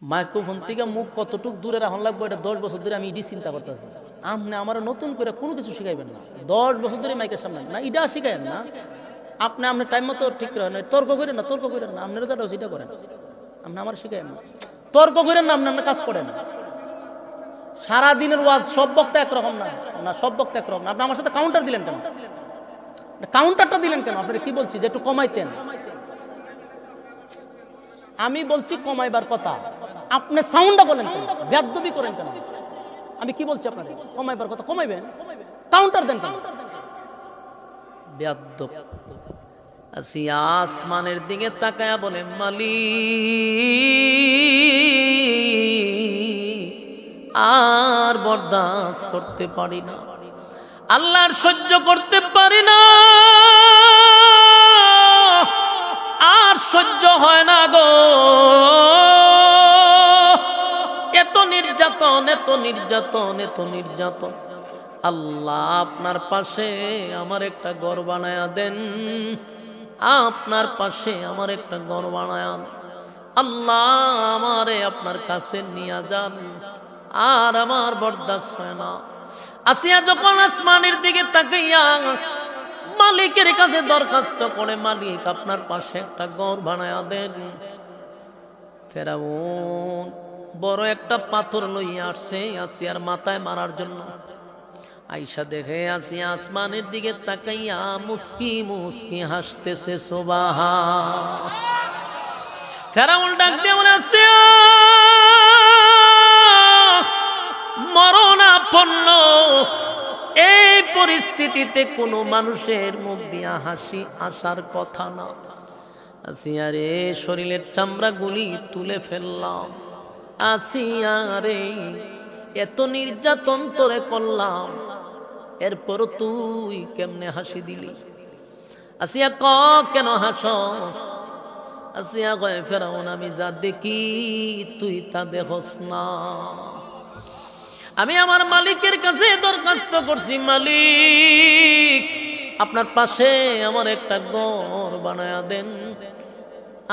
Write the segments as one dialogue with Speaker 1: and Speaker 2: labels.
Speaker 1: Microphone থেকে মুখ কতটুক দূরে রাখা লাগবে, এটা 10 বছর ধরে আমি ইডি চিন্তা করতেছি। আপনি আমার নতুন করে কোনো কিছু শিখাইবেন না, 10 বছর ধরে মাইকের সামনে না, ইডা শিখাইন না। আপনি আপনার টাইম মতো ঠিক করেন, তর্ক করেন না, তর্ক করেন না, আপনারা যেটা সেটা করেন, আপনি আমার শিখাইন না, তর্ক করেন না, আপনি আপনার কাজ করেন। সারাদিনের ওয়াজ সব বক্তা একরকম না, না সব বক্তা একরকম না। আপনি আমার সাথে কাউন্টার দিলেন কেন? কাউন্টারটা দিলেন কেন? আপনারা কি বলছি যে একটু কমাইতেন? আমি বলছি কমাইবার কথা, আপনি সাউন্ডটা বলেন কেন? বেয়াদবি করেন কেন? আমি কি বলছি আপনাদের? কমাইবার কথা কমাইবেন, কাউন্টার দেন কেন? বেয়াদব। আসিয়া আসমানের দিকে তাকায়া বলে, মালিক আর বরদাস্ত করতে পারি না, আল্লাহর সহ্য করতে পারি না, আর সহ্য হয় না গো, এত নির্যাতন, এত নির্যাতন, এত নির্যাতন। আল্লাহ আপনার পাশে আমার একটা ঘর বানায়া দেন, আপনার পাশে আমার একটা ঘর বানায়া দেন। আল্লাহ আমারে আপনার কাছে নিয়ে যান, আর আমার বরদাস্ত হয় না। আসিয়া যখন আসমানের দিকে তাকাইয়া মালিকের কাছে দরখাস্ত করে, মালিক আপনার পাশে একটা ঘর বানায়া দেন। ফেরাউন বড় একটা পাথর লইয়া আসছে আসিয়ার মাথায় মারার জন্য। আইসা দেখে আসিয়া আসমানের দিকে তাকাইয়া মুস্কি মুস্কি হাসতেছে। সুবহান। ফেরাউন ডাক দিয়ে বলে, আসিয়া মরণাপন্ন এই পরিস্থিতিতে কোনো মানুষের মুখ দিয়া হাসি আসার কথা না। আসিয়া রে, শরীরের চামড়াগুলি তুলে ফেললাম। আসিয়া রে, এত নির্যাতন তোরে করলাম, এরপর তুই কেমনে হাসি দিলি? আসিয়া ক, কেন হাসস? আসিয়া কয়, ফেরাউন আমি যা দেখি তুই তা দেখস না। আমি আমার মালিকের কাছে দরখাস্ত করছি, মালিক আপনার পাশে আমার একটা ঘর বানায়া দেন।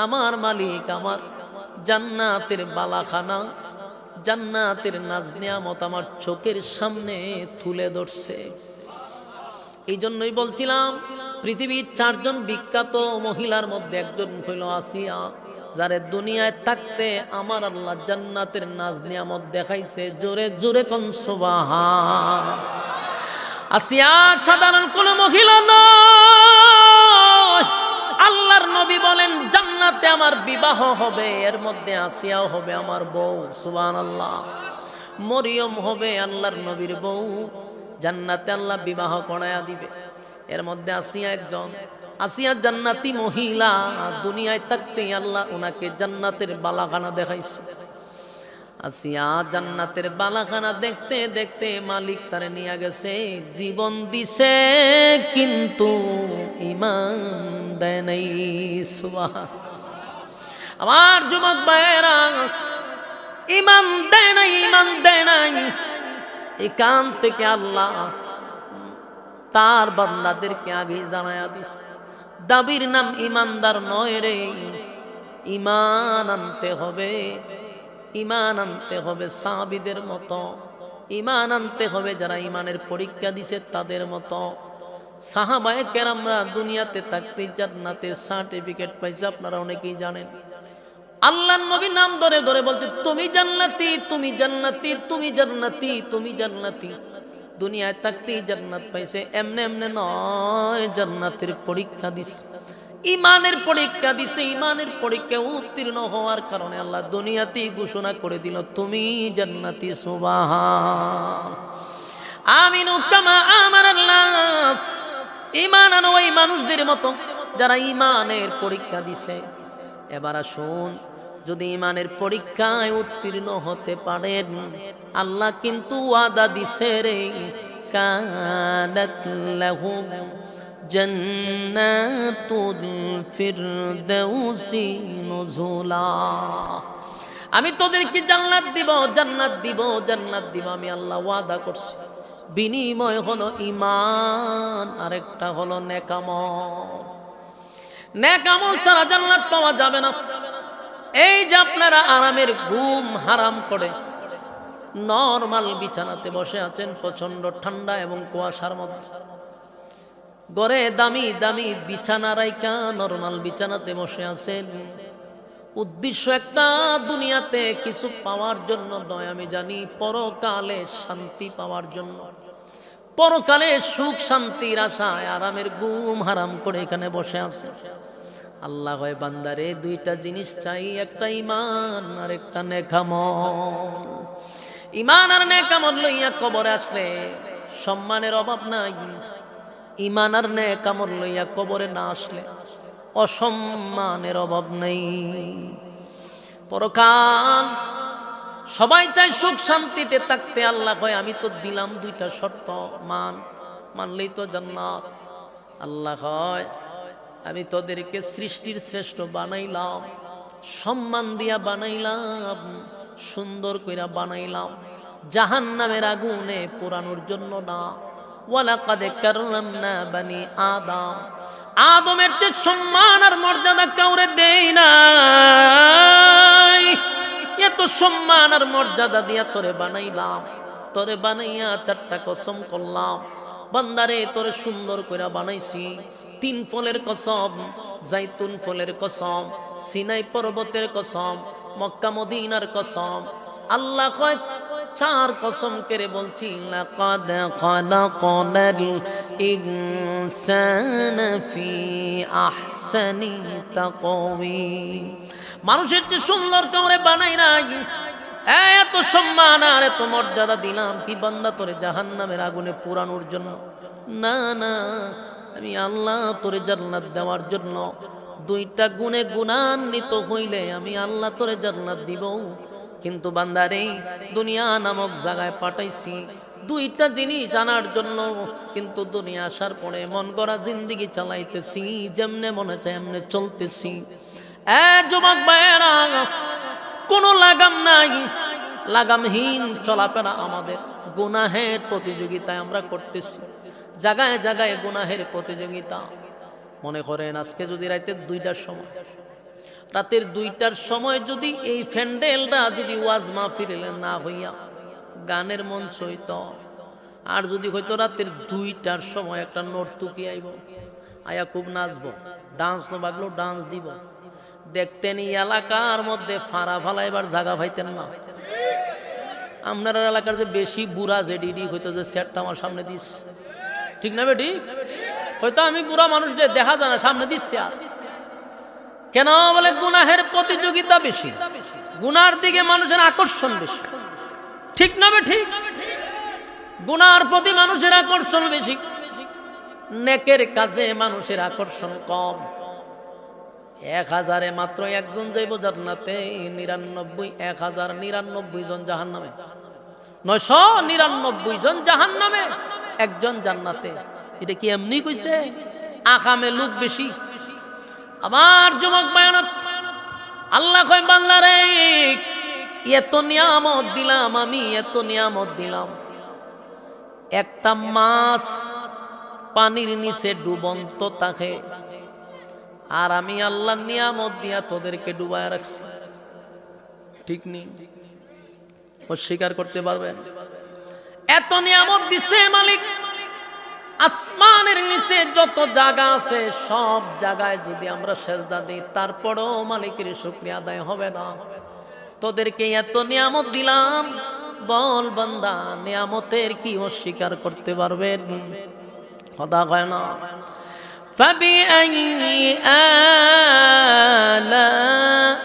Speaker 1: আমার মালিক আমার জান্নাতের বালাখানা, জান্নাতের নাজ নিয়ামত আমার চোখের সামনে তুলে ধরছে। এই জন্যই বলছিলাম, পৃথিবীর 4 জন বিখ্যাত মহিলার মধ্যে একজন হইল আসিয়া, যারে দুনিয়ায় থাকতে আমার আল্লাহ জান্নাতের নাজ নিয়ামত দেখাইছে। জোরে জোরে কোন সুবহান। আসিয়া সাধারণ কোন মহিলা নয়। আল্লাহর নবী বলেন, জান্নাতে আমার বিবাহ হবে, এর মধ্যে আসিয়াও হবে আমার বউ। সুবহানাল্লাহ। মরিয়ম হবে আল্লাহর নবীর বউ, জান্নাতে আল্লাহ বিবাহ করায়া দিবে। এর মধ্যে আসিয়া একজন। আসিয়া জান্নাতি মহিলা, দুনিয়ায় থাকতে আল্লাহ ওনাকে জান্নাতের বালাখানা দেখাইছে। আসিয়া জান্নাতের বালাখানা দেখতে দেখতে মালিক তারে নিয়ে গেছে। জীবন দিছে কিন্তু ঈমান দেয় নাই। সুবহান। আমার যুবক ভাইয়েরা, ঈমান দেয় নাই, ঈমান দেয় নাই। এখান থেকে আল্লাহ তার বান্দাদেরকে আগে জানায়া দিছে, দাবির নাম ইমানদার নয় রে, ঈমান আনতে হবে, ঈমান আনতে হবে সাহাবীদের মতো, ঈমান আনতে হবে যারা ঈমানের পরীক্ষা দিছে তাদের মতো। সাহাবায়ে কেরামরা দুনিয়াতে থাকতে জান্নাতের সার্টিফিকেট পাইছে, আপনারা অনেকেই জানেন। আল্লাহর নবী নাম ধরে ধরে বলছে, তুমি জান্নাতি, তুমি জান্নাতি, তুমি জান্নাতি, তুমি জান্নাতি। দুনিয়ায় থাকতেই জান্নাত পাইছে, এমনে এমনে নয়, জান্নাতের পরীক্ষা দিছে, ঈমানের পরীক্ষা দিছে। ঈমানের পরীক্ষা উত্তীর্ণ হওয়ার কারণে আল্লাহ দুনিয়াতেই ঘোষণা করে দিল, তুমি জান্নাতি। সুবহান। আমিনু কামা আমানান নাস। ঈমান আনো ওই মানুষদের মতো যারা ঈমানের পরীক্ষা দিছে। এবার আসুন, যদি ঈমানের পরীক্ষায় উত্তীর্ণ হতে পারেন, আল্লাহ কিন্তু ওয়াদা দিছে রে, কানাত লাহুম জান্নাতুল ফিরদাউসি নুজুলা। আমি তোদেরকে জান্নাত দিব, জান্নাত দিব, জান্নাত দিব, আমি আল্লাহ ওয়াদা করছি। বিনিময় হলো ঈমান, আরেকটা হলো নেক আমল। নেক আমল ছাড়া জান্নাত পাওয়া যাবে না। এই যে আপনারা আরামের ঘুম হারাম করে নরমাল বিছানাতে বসে আছেন প্রচন্ড ঠান্ডা এবং কুয়াশার মধ্যে, ঘরে দামি দামি বিছানা রাইকা নরমাল বিছানাতে বসে আছেন, উদ্দেশ্য একটা, দুনিয়াতে কিছু পাওয়ার জন্য নয়, আমি জানি পরকালে শান্তি পাওয়ার জন্য, পরকালে সুখ শান্তির আশায় আরামের ঘুম হারাম করে এখানে বসে আছে। আল্লাহ হয় বান্দারে দুইটা জিনিস চাই, একটা ঈমান আর একটা নেক আমল। ঈমান আর নেক আমল লইয়া কবরে আসলে সম্মানের অভাব নাই, ঈমান আর নেক আমল লইয়া কবরে না আসলে অসম্মানের অভাব নেই। পরকাল সবাই চাই সুখ শান্তিতে থাকতে, আল্লাহ কয় আমি তো দিলাম দুইটা শর্ত, মানলেই তো জান্নাত। আল্লাহ কয় আমি তোদেরকে সৃষ্টির শ্রেষ্ঠ বানাইলাম, সম্মান দিয়া বানাইলাম, সুন্দর কইরা বানাইলাম, জাহান্নামের আগুনে পোড়ানোর জন্য না। ওয়ালাকাদ কাররামনা বানি আদম, আদমের যে সম্মান আর মর্যাদা কাউরে দেই নাই, এত সম্মান আর মর্যাদা দিয়া তোরে বানাইলাম, তোরে বানাইয়া চারটা কসম করলাম, বান্দারে তোরে সুন্দর কইরা বানাইছি। 3 ফলের কসম, জাইতুন ফলের কসম, সিনাই পর্বতের কসম, মক্কা মদিনার কসম। আল্লাহ কয় 4 কসম করে বলছি, লাকাদ খালাকনাল ইনসানা ফি আহসানি তাকওয়িম, মানুষের যে সুন্দর করে বানাই নাই, এত সম্মান আর এত মর্যাদা দিলাম কি বান্দা তোরে জাহান্নামের আগুনে পোড়ানোর জন্য? না না, আমি আল্লাহ তোরে জান্নাত দেওয়ার জন্য। 2টা গুণে গুণান্বিত হইলে আমি আল্লাহ তোরে জান্নাত দিব। কিন্তু বান্দারে দুনিয়া নামক জায়গায় পাঠাইছি 2টা জিনিস আনার জন্য, কিন্তু দুনিয়া আসার পরে মন গড়া জিন্দেগি চালাইতেছি, যেমনে মনে চায় এমনে চলতেছি। যুবক ভাইয়েরা, কোনো লাগাম নাই, লাগামহীন চলাফেরা আমাদের, গুনাহের প্রতিযোগিতায় আমরা করতেছি, জায়গায় জায়গায় গুনাহের প্রতিযোগিতা। মনে করেন আজকে যদি রাতের 2টার সময়, রাতের 2টার সময় যদি এই ফ্যান্ডেলটা যদি ওয়াজ মাহফিলে না হইয়া গানের মঞ্চ হইত, আর যদি হয়তো রাতের 2টার সময় একটা নর্তকী আইব, আয়া খুব নাচবো, ডান্স না বাগলো ডান্স দিব, দেখতেন এই এলাকার মধ্যে ফাড়া ফালাইবার জায়গা পাইতেন না। আপনার এলাকার যে বেশি বুড়া যে ডিডি হইতো, যে সেটটা আমার সামনে দিস, ঠিক না বেটি? হয়তো আমি বুড়া মানুষদের দেখা যায় না, সামনে দিচ্ছে। আর কেন বলে গুনাহের প্রতিযোগিতা বেশি, গুনার দিকে মানুষের আকর্ষণ বেশি, ঠিক না বেঠিক? গুনার প্রতি মানুষের আকর্ষণ বেশি, নেকের কাজে মানুষের আকর্ষণ কম। 1000-এ মাত্র একজন যাইব জান্নাতে, 1099 জন জাহান্নামে, 999 জন জাহান্নামে, একজন জান্নাতে। এটা কি এমনি কইছে? আকামে লোক বেশি। আমার যুবক ভাইরা, আল্লাহ কয় বান্দারে এত নিয়ামত দিলাম, আমি এত নিয়ামত দিলাম, একটা মাছ পানির নিচে ডুবন্ত থাকে, আর আমি আল্লাহর নিয়ামত দিয়া তোদেরকে ডুবায় রাখছি, ঠিক নেই? অস্বীকার করতে পারবেন? এত নিয়ামত দিছে মালিক। আসমানের নিচে যত জায়গা আছে সব জায়গায় যদি আমরা সেজদা দিই, তারপরও মালিকের শুকরিয়া আদায় হবে না। তোদেরকে এত নিয়ামত দিলাম, বল বান্দা নিয়ামতের কি অস্বীকার করতে পারবেন? কথা কয় না। فبأي آلاء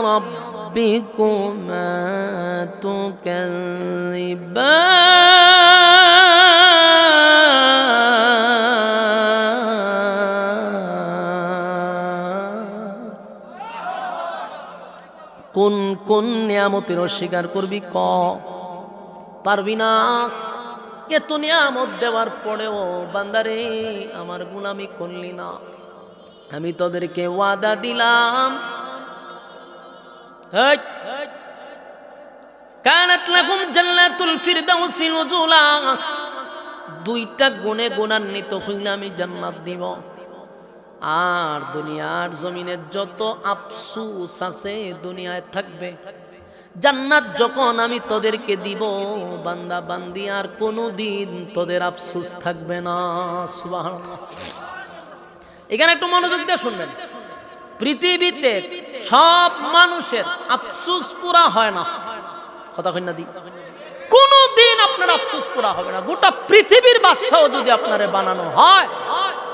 Speaker 1: ربكما تكذبان, কোন কোন নিয়ামতের অস্বীকার করবি? পারবি না। এত নিয়ামত দেওয়ার পরেও বান্দারে আমার গোলামি করলি না। আমি তোদেরকে ওয়াদা দিলাম, কানাত লাকুম জান্নাতুল ফিরদাউসি নুজুলা, 2টা গুণে গুণান্বিত হইলে আমি জান্নাত দিব। আর দুনিয়ার জমিনে যত আফসোস আছে দুনিয়ায় থাকবে। জান্নাত যখন আমি তোদেরকে দিব বান্দা বান্দি, আর কোনোদিন তোদের আফসোস থাকবে না। সুবহানাল্লাহ। এখানে একটু মনোযোগ দিয়ে শুনবেন। পৃথিবীতে সব মানুষের আফসোস পুরা হয় না, কথা কই না দি, কোনদিন আপনার আফসোস পুরা হবে না। গোটা পৃথিবীর বাদশাও যদি আপনারে বানানো হয়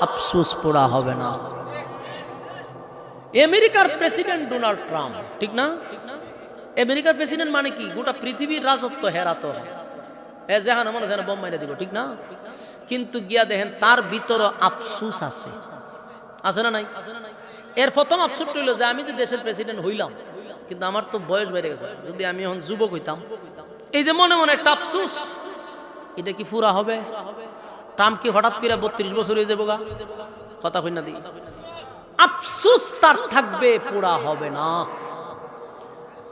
Speaker 1: আফসোস পুরা হবে না। আমেরিকার প্রেসিডেন্ট ডোনাল্ড ট্রাম্প, ঠিক না? আমেরিকার প্রেসিডেন্ট মানে কি? গোটা পৃথিবীর রাজত্ব হেরাতো হয়, যেখানে মনে হয় বোম মাইরে দিব, ঠিক না? কিন্তু গিয়া দেখেন তার ভিতরে আফসোস আছে, আছে না নাই? এর প্রথম আফসোস হইল যে আমি যে দেশের প্রেসিডেন্ট হইলাম, কিন্তু আমার তো বয়স বেড়ে গেছে, যদি আমি এখন যুবক হইতাম। এই যে মনে মনে একটা আফসোস, এটা কি পুরা হবে? ট্রাম্প কি হঠাৎ করে 32 বছর হয়ে যাবো গা? কথা কই না দি, আফসোস তার থাকবে, পুরা হবে না।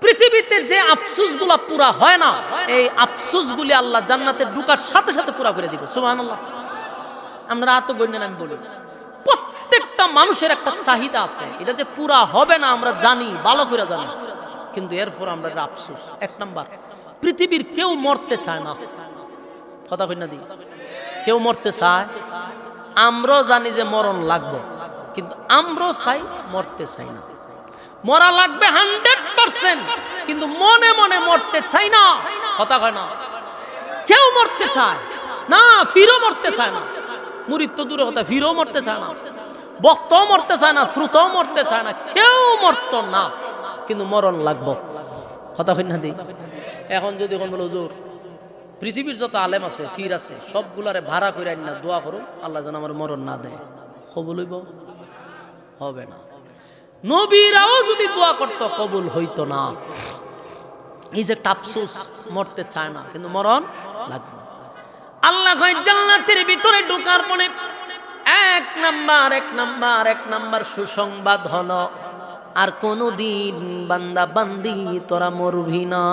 Speaker 1: পৃথিবীতে যে আফসোস গুলা পুরা হয় না, এই আফসোস গুলি আল্লাহ জান্নাতে ঢুকার সাথে সাথে পুরা করে দিব। সুবহানাল্লাহ। আমরা এত গণ্যেন, আমি বলি প্রত্যেকটা মানুষের একটা চাহিদা আছে, এটা যে পুরা হবে না আমরা জানি, ভালো করে জানি, কিন্তু এরপর আমরা আফসোস। এক নাম্বার, পৃথিবীর কেউ মরতে চায় না, কথা কই না দি, কেউ মরতে চায়? আমরাও জানি যে মরণ লাগবে, কিন্তু আমরাও চাই, মরতে চাই না। মরা লাগবে 100%, কিন্তু মনে মনে মরতে চাই না, কথা কয় না। কেউ মরতে চায় না, ফিরও মরতে চায় না। মুরিদ তো দূরে কথা, ফিরও মরতে চায় না, বক্তাও মরতে চায় না, শ্রোতাও মরতে চায় না, কেউ মরত না, কিন্তু মরণ লাগবে, কথা কই না দি। এখন যদি কোন বলে হুজুর পৃথিবীর যত আলেম আছে, ফির আছে, সবগুলারে ভাড়া করে আইন না, দোয়া করুন আল্লাহ যেন আমার মরণ না দেয়, কবুল হইব? হবে না। নবীরাও যদি দোয়া করত কবুল হইতো না। এই যে আফসোস, মরতে চায় না কিন্তু মরণ লাগবে। আল্লাহ কয় জান্নাতের ভিতরে ঢোকার পরে এক নাম্বার সুসংবাদ হলো, আর কোনদিন বান্দা বান্দি তোরা মরবি না।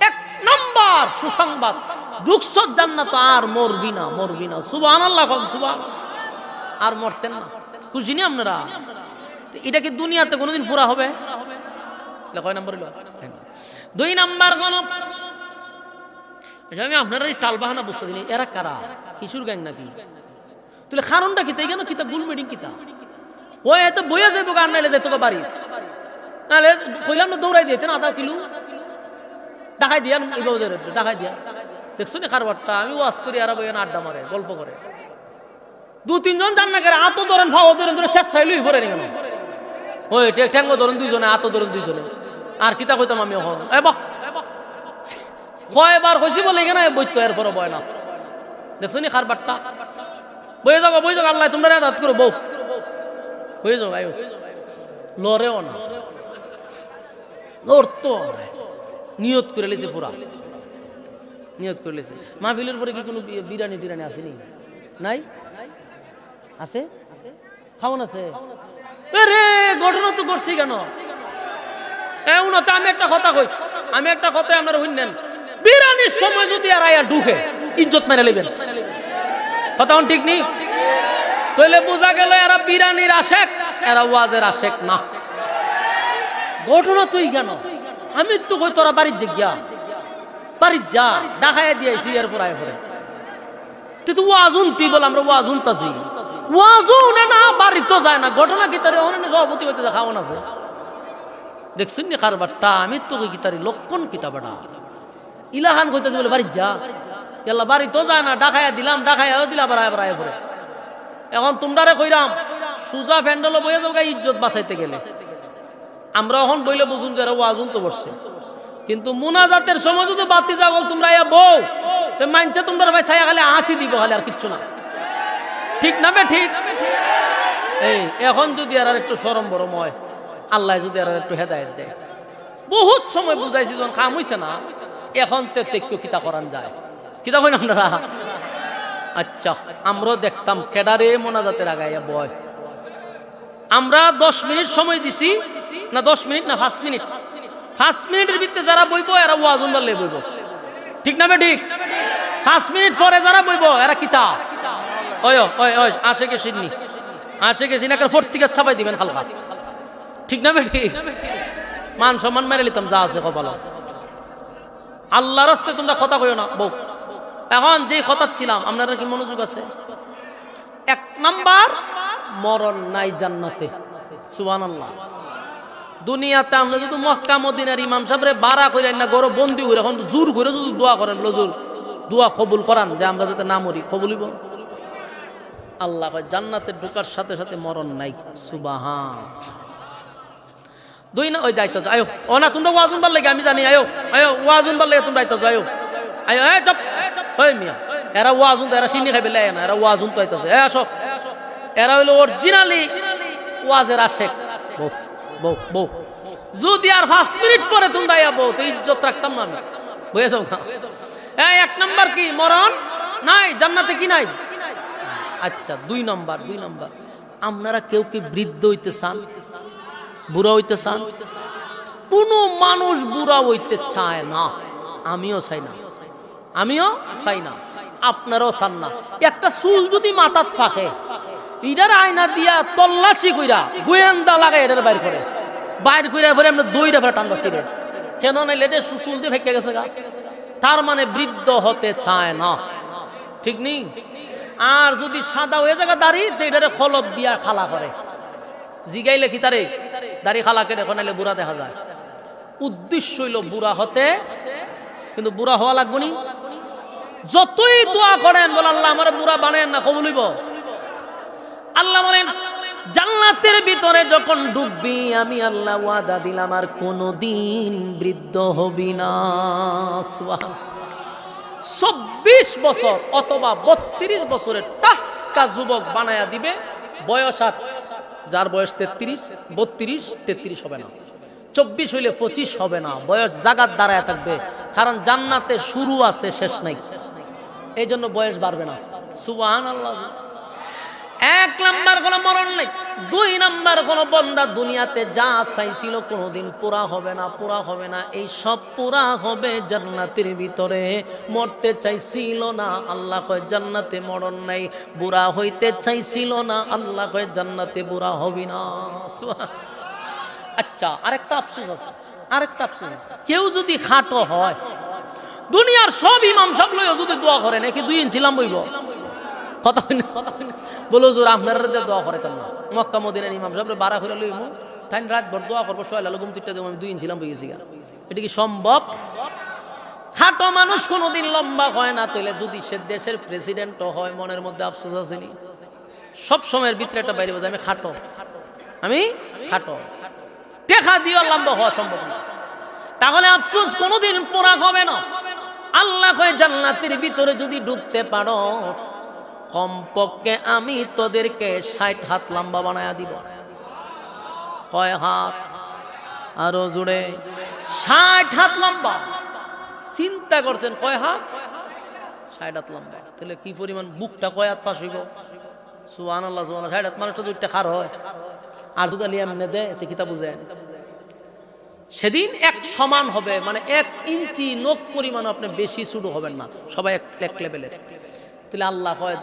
Speaker 1: এক নাম্বার সুসংবাদ, ঢুকছ জান্নাত আর মরবি না, মরবি না। সুবহানাল্লাহ, সুবহান। আর মরতেন না, খুশি নি আপনারা? এটা কি দুনিয়াতে কোনোদিন পুরা হবে? কয় নাম্বার হলো? 2 নাম্বার কোন, আমি আপনারা এই তালবাহানা বুঝতে দিন, এরা কারা? কিশোর গ্যাং নাকি? তুলে কারণটা কি? তাই কেন কিতা গুল মিটিং কিতা? ওই এত বইয়া যাইব গান, নাইলে যাইতো বাড়ি, নাহলে কইলাম না দৌড়াই দিয়েছেন আধা কিলো ডাকাই দিয়া, ডাকাই দিয়া। দেখছো নি কারবারটা? আমি ওয়াজ করি, আর বইয়া আড্ডা মারে, গল্প করে, 2-3 জন জান না করে, আত ধরেন, ফাও ধরেন, ধরে শেষ খাইলই পরে নি কেন? ওই ঠ্যাঙ্গ ধরেন 2 জনে, আত ধরেন 2 জনে। আর কিতা কইতাম আমি এখন, কয়বার কইছি বলে এখানে বইতো, এরপরে বয় না। দেখছো নি কারবারটা? বই যাবো, আল্লাহ তোমরা রাত করো, বউ হয়ে যাও, আয়ো লড়েও না, লড়তো নিয়ত করে লেছে, পুরা নিয়ত করে লেছে। মাহফিলের পরে কি কোনো বিরিয়ানি টিরানি আসেনি? নাই? আছে? খাওন আছে? রে ঘটনা তো করছি কেন? আমি একটা কথা কই, আপনারা শুনলেন, বিরিয়ানির সময় যদি আর আয়া ঢুকে ইজ্জত মেরে নেবেন, কথা ঠিক নেই? তাহলে বোঝা গেল এরা বিরিয়ানির আশেক, এরা ওয়াজের আশেক না। ঘটনা তুই কেন? আমি তো কই তোরা বাড়ির জিজ্ঞা, বাড়ির যা, দেখায় দিয়েছি, এরপর আয় পরে তুই তো ওয়াজুন, তুই বল আমরা ওয়াজুন তাছি, ওয়াজুন না, বাড়ি তো যায় না। ঘটনা কি তার সভাপতি হইতে খাওয়ান আছে? দেখছেন নি কারবারটা? আমি তো কই কি তার লক্ষণ কিতাবটা ইলাহান কইতেছি বলে বাড়ির যা, এলা বাড়ি তো যায় না, ডাকাইয়া দিলাম, ডাকাইয়াও দিলাম, আবার আয় পরে। এখন তোমরা কইরাম সুজা প্যান্ডেল বইয়া যাবো ইজ্জত বাঁচাইতে গেলে, আমরা এখন বইলে বুঝুন যারা ওয়াজুন তো বসছে, কিন্তু মুনাজাতের সময় যদি বাতি যা বল তোমরা বউ তো মানছে, তোমরা ভাই ছায়া খালি হাসি দিব, খালি আর কিচ্ছু না, ঠিক না? ঠিক। এই এখন যদি আর একটু সরম বরম হয়, আল্লাহ যদি আর একটু হেদায়েত দেয়, বহুত সময় বুঝাইছি যখন কাম হইছে না, এখন তো একটু কিতা করান যায়, কিতা কই না আপনারা? আচ্ছা, আমরাও দেখতাম কেডারে মোনাজাতের আগাইয়া বয়। আমরা 10 মিনিট সময় দিছি না, 10 মিনিট না 5 মিনিট, 5 মিনিটের ভিতরে যারা বইব এরা ওয়াজুন বললে বইব, ঠিক না? ঠিক। 5 মিনিট পরে যারা বইব এরা কিতা ওই ওই ওই আশেকে সিন্নি আশেকে সিন্নি একটা ফর্তিকে ছাপাই দিবেন খালকা, ঠিক না বেটি? মান সম্মান মেরে নিতাম যা আছে কপাল। আল্লাহর রাস্তায় তোমরা কথা কইও না বউ। এখন যে কথা ছিলাম, আপনারা কি মনোযোগ আছে? 1 নাম্বার, মরণ নাই জান্নাতে। সুবহানাল্লাহ। দুনিয়াতে আমরা যদি মক্কা মদিনার ইমাম সাহেবরে বাড়া করে না গরো বন্দি করে এখন জোর করে যদি দোয়া করেন, লজুর দোয়া কবুল করান যে আমরা যাতে না মরি, কবুলিব? আল্লাহ কয় জান্নাতে ঢোকার সাথে সাথে মরণ নাই। সুবহান। 2 না ওই দায়িত্ব আয়ো ও না তোমরা ওয়াজুন বার লাগে আমি জানি, আয়ো আয়ো ওয়াজুন বার লাগে তোমরা দায়িত্ব আয়ো আয়ো এ চুপ ওই মিয়া এরা ওয়াজুন তো এরা সিন্নি খাইবে লাগে না, এরা ওয়াজুন তো আইতাছে। এ আসো, এরা হইলো অরিজিনালি ওয়াজের আশেক। বউ বউ বউ যদি আর 5 মিনিট পরে তোমরা আয়া বউ তো ইজ্জত রাখতাম না আমি, বুঝেছো? এই 1 নাম্বার কি মরণ নাই জান্নাতে, কি নাই? আচ্ছা 2 নাম্বার, আপনারা কেউ কি বৃদ্ধ হইতে চান, বুড়া হইতে চান? কোন মানুষ বুড়া হইতে চায় না, আমিও চাই না, আমিও চাই না, আপনারাও চান না। একটা চুল যদি মাথার থাকে এটার আয়না দিয়া তল্লাশি কইরা গোয়েন্দা লাগাই এটার বাইর করে পরে আমরা 2টা ফেরা টান্দা ছিঁড়ে, কেন নাইলে এটা চুল দিয়ে ফেঁকে গেছে গা। তার মানে বৃদ্ধ হতে চায় না, ঠিক নেই? আর যদি সাদা হয়ে যায় দাড়ি তো এটারে খলপ দিয়া খালা করে, জিগাইলে কি তারে দাড়ি খালা কেটে নাইলে বুড়া দেখা যায়। উদ্দেশ্য হইল বুড়া হতে, কিন্তু বুড়া হওয়া লাগবো নি। যতই দোয়া করেন বল আল্লাহ আমার বুড়া বানায়েন না, কবুল হইব? আল্লাহ বলেন জান্নাতের ভিতরে যখন ঢুকবি আমি আল্লাহ ওয়াদা দিলাম আর কোনদিন বৃদ্ধ হবি না। 24 বছর অথবা 32 বছরের টাটকা যুবক বানায়া দিবে। বয়স আর যার বয়স 33, 32, 33 হবে না, 24 হইলে 25 হবে না, বয়স জাগাত দাঁড়ায় থাকবে। কারণ জান্নাতে শুরু আছে শেষ নাই, এই জন্য বয়স বাড়বে না। সুবহানাল্লাহ। 1 নাম্বার কোনো মরণ নাই। 2 নাম্বার কোনো বান্দা দুনিয়াতে যা চাইছিল কোনোদিন পুরা হবে না, পুরা হবে না। এই সব পুরা হবে জান্নাতের ভিতরে। মরতে চাইছিল না, আল্লাহ কয় জান্নাতে মরণ নাই। বুড়া হইতে চাইছিল না, আল্লাহ কয় জান্নাতে বুড়া হবি না। আচ্ছা আরেকটা আফসোস আছে, কেউ যদি খাটো হয়, দুনিয়ার সব ইমাম সব লইও যদি দোয়া করে নাকি 2 ইঞ্চি লাম্বইব, কথা হইনা বলো জোর আপনারা দোয়া করে না। মক্কা মদিনার ইমাম সাহেব বাড়া করে লইব, তাই রাত ভর দোয়া করবো, সোয়াল আলো ঘুমতিটা দেবো আমি 2 ইঞ্চি লম্বা গেছি। এটা কি সম্ভব? খাটো মানুষ কোনোদিন লম্বা হয় না। তাইলে যদি সে দেশের প্রেসিডেন্টও হয়, মনের মধ্যে আফসোস আসেনি? সব সময়ের ভিতরে একটা বাইরে বোঝা আমি খাটো, আমি খাটো, টেকা দিয়ে লম্বা হওয়া সম্ভব না। তাহলে আফসোস কোনোদিন পুরা হবে না। আল্লাহ কয় জান্নাতের ভিতরে যদি ঢুকতে পারো কমপক্ষে আমি তোদেরকে 60 হাত লম্বা বানায়া দিব। কয় হাত? আরো জুড়ে 60 হাত লম্বা। চিন্তা করছেন কয় হাত? 60 হাত লম্বা। তাহলে কি পরিমাণ বুকটা কয় হাত পাশ হইব? সুবহানাল্লাহ সুবহানাল্লাহ। 60 হাত মানুষটা দুইটা খার হয়, আর যদি এমনি দেয় এতে কিতা বুঝেন? সেদিন এক সমান হবে, মানে 1 ইঞ্চি নখ পরিমাণ আপনি বেশি ছোট হবেন না, সবাই এক লেভেলের। তাহলে আল্লাহ কয়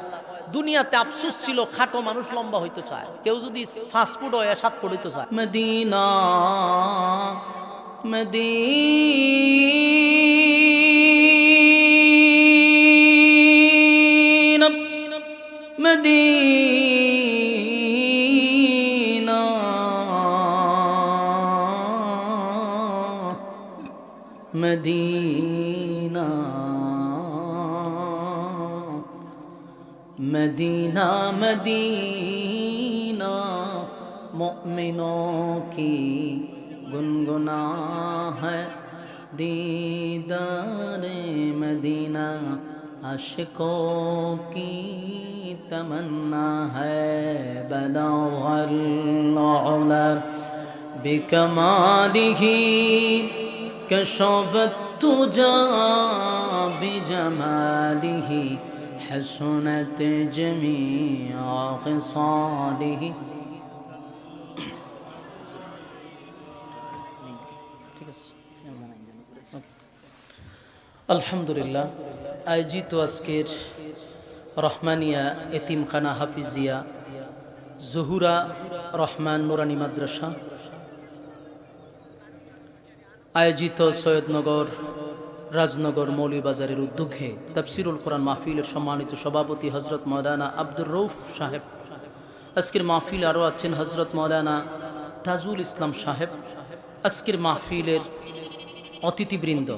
Speaker 1: দুনিয়াতে আফসোস ছিল খাটো মানুষ লম্বা হইতে চায়। কেউ যদি 5 ফুট হয় 7 ফুট হইতে চায়। মদিনা মদিনা মদিনা মদিনা मदीना मदीना मोमिनों की गुनगुना है दीदारे मदीना आशिकों की तमन्ना है बलगल उला बिकमालिही कशफत तुजा बिजमालिही हसनत जमीअ ख़िसालिही। আলহামদুলিল্লাহ, আয়োজিত আজকের
Speaker 2: রহমানিয়া এতিমখানা হাফিজিয়া জহুরা রহমান নুরানি মাদ্রাসা আয়োজিত সৈয়দনগর রাজনগর মৌলভীবাজারের উদ্যোগে তাফসিরুল কোরআন মাহফিলের সম্মানিত সভাপতি হজরত মৌলানা আব্দুর রউফ সাহেব। আজকের মাহফিল আরও আছেন হজরত মৌলানা তাজুল ইসলাম সাহেব। আজকের মাহফিলের অতিথিবৃন্দ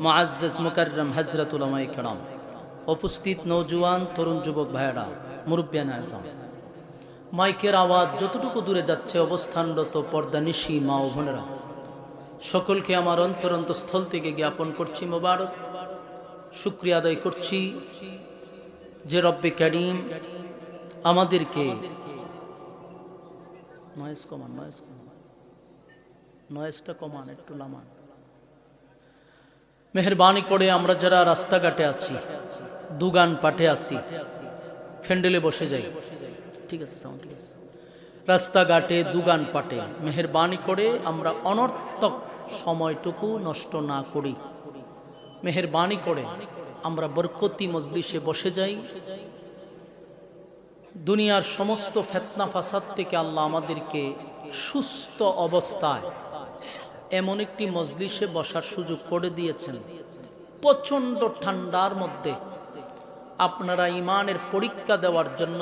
Speaker 2: মুআজ্জাজ মুকাররম হযরত উলামায়ে কেরাম, উপস্থিত নওজোয়ান তরুণ যুবক ভাইয়েরা, মুরব্বিয়ান আযম, মাইকের আওয়াজ যতটুকু দূরে যাচ্ছে অবস্থানরত পর্দানিশী মা ও বোনেরা, সকলকে আমার অন্তরন্তস্থল থেকে জ্ঞাপন করছি মোবারক, শুকরিয়া আদায় করছি যে রব্বে কারীম আমাদেরকে নয়েজটা কমান, একটু লামান, মেহেরবানি করে আমরা যারা রাস্তাঘাটে আছি, দোকান পাটে আছি, ফ্যান্ডেলে বসে যাই, ঠিক আছে, সাউন্ড ঠিক আছে, রাস্তাঘাটে দোকান পাটে মেহেরবানি করে আমরা অনর্থক সময়টুকু নষ্ট না করি। মেহেরবানি করে আমরা বরকতি মজলিসে বসে যাই। দুনিয়ার সমস্ত ফিতনা ফাসাদ থেকে আল্লাহ আমাদেরকে সুস্থ অবস্থায় এমন একটি মজলিসে বসার সুযোগ করে দিয়েছেন। প্রচণ্ড ঠান্ডার মধ্যে আপনারা ইমানের পরীক্ষা দেওয়ার জন্য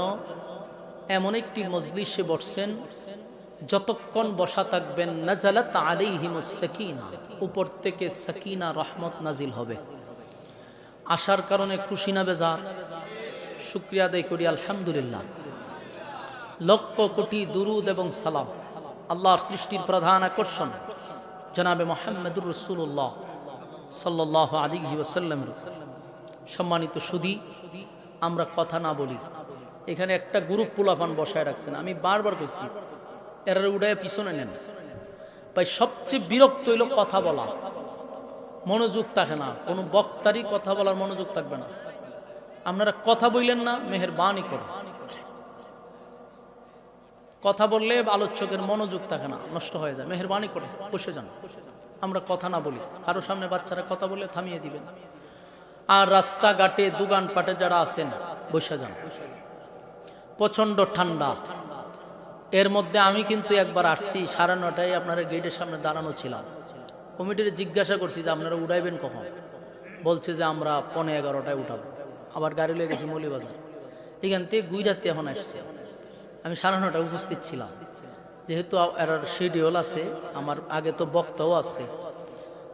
Speaker 2: এমন একটি মজলিসে বসছেন, যতক্ষণ বসা থাকবেন নাজালাত আলাইহিমুস সাকিনা, উপর থেকে সাকিনা রহমত নাজিল হবে। আসার কারণে খুশি না বেজার? শুকরিয়া আদায় করি আলহামদুলিল্লাহ। লক্ষ কোটি দুরুদ এবং সালাম আল্লাহর সৃষ্টির প্রধান আকর্ষণ জনাবে মুহাম্মদুর রাসূলুল্লাহ সাল্লাল্লাহু আলাইহি ওয়াসাল্লামের। সম্মানিত সুধী, আমরা কথা না বলি, এখানে একটা গ্রুপ পোলাপান বসায় রাখছেন, আমি বারবার কইছি এরা উড়ায় পিছনে নেন। ভাই সবচেয়ে বিরক্ত হইল কথা বলা, মনোযোগ থাকে না, কোনো বক্তারই কথা বলার মনোযোগ থাকবে না। আপনারা কথা বললেন না, মেহেরবানি করে কথা বললে আলোচকের মনোযোগ থাকে না, নষ্ট হয়ে যায়। মেহেরবানি করে বসে যান, আমরা কথা না বলি। কারো সামনে বাচ্চারা কথা বললে থামিয়ে দিবেন। আর রাস্তাঘাটে দোকান পাটে যারা আছেন বসে যান। প্রচন্ড ঠান্ডা, এর মধ্যে আমি কিন্তু একবার আসছি 9:30 আপনারা গেটের সামনে দাঁড়ানো ছিলাম। কমিটির জিজ্ঞাসা করছি যে আপনারা উঠাইবেন কখন, বলছে যে আমরা 11:15 উঠাবো। আবার গাড়ি লয়ে গেছি মৌলভীবাজার, এখান থেকে গুইরাতে এখন আসছে। আমি 9:30 উপস্থিত ছিলাম, যেহেতু এর শিডিউল আছে, আমার আগে তো বক্তাও আছে,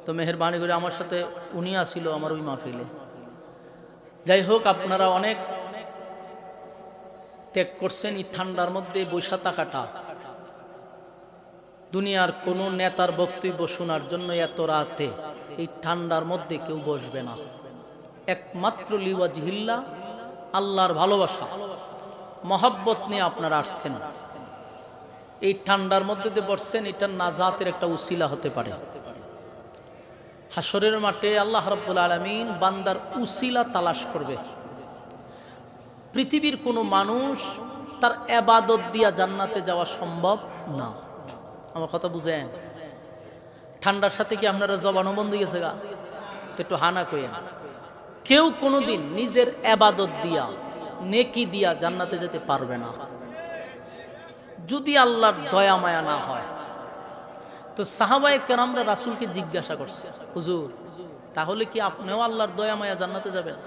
Speaker 2: তো মেহেরবানি করে আমার সাথে উনি আসিল আমার ওই মাহফিলে। যাই হোক, আপনারা অনেক ত্যাগ করছেন এই ঠান্ডার মধ্যে বৈশা থাকাটা। দুনিয়ার কোন নেতার বক্তব্য শোনার জন্য এত রাতে এই ঠান্ডার মধ্যে কেউ বসবে না। একমাত্র লিওয়াজহিল্লাহ, আল্লাহর ভালোবাসা মহব্বত নিয়ে আপনারা আসছেন, এই ঠান্ডার মধ্যে দিয়ে বসছেন, এটা নাজাতের একটা উসিলা হতে পারে। হাসরের মাঠে আল্লাহ রাব্বুল আলামিন বান্দার উসিলা তালাশ করবে। পৃথিবীর কোনো মানুষ তার ইবাদত দিয়া জান্নাতে যাওয়া সম্ভব না। আমার কথা বুঝেন? ঠান্ডার সাথে কি আপনারা জবানও বন্ধ গেছে গা? তো একটু হানা কইেন। কেউ কোনোদিন নিজের ইবাদত দিয়া, নেকি দিয়া জান্নাতে যেতে পারবে না যদি আল্লাহর দয়া মায়া না হয়। তো সাহাবায়ে কেরামরা রাসূলকে জিজ্ঞাসা করছে, হুজুর তাহলে কি আপনিও আল্লাহর দয়া মায়া জান্নাতে যাবেন?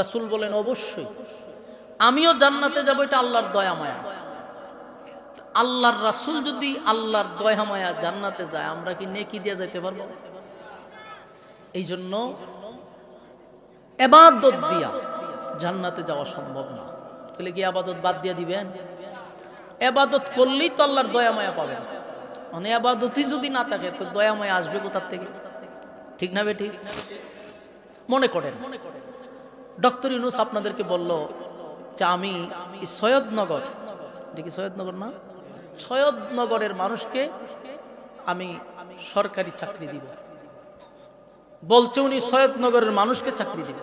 Speaker 2: রাসূল বলেন, অবশ্যই আমিও জান্নাতে যাব, এটা আল্লাহর দয়া মায়া। আল্লাহর রাসূল যদি আল্লাহর দয়া মায়া জান্নাতে যায়, আমরা কি নেকি দিয়ে যাইতে পারবো? এই জন্য ইবাদত দিয়া জান্নাতে যাওয়া সম্ভব না। তাহলে কি ইবাদত বাদ দিয়ে দিবেন? ইবাদত করলেই তো আল্লাহর দয়া মায়া পাবেন। মানে ইবাদতই যদি না থাকে তো দয়া মায়া আসবে কোথার থেকে? ঠিক না বেঠিক? মনে করেন ডক্টর ইউনূস আপনাদেরকে বলল যে আমি সৈয়দনগর, দেখি সৈয়দনগর না, সৈয়দনগরের মানুষকে আমি সরকারি চাকরি দিব। বলছে উনি সৈয়দনগরের মানুষকে চাকরি দিবে।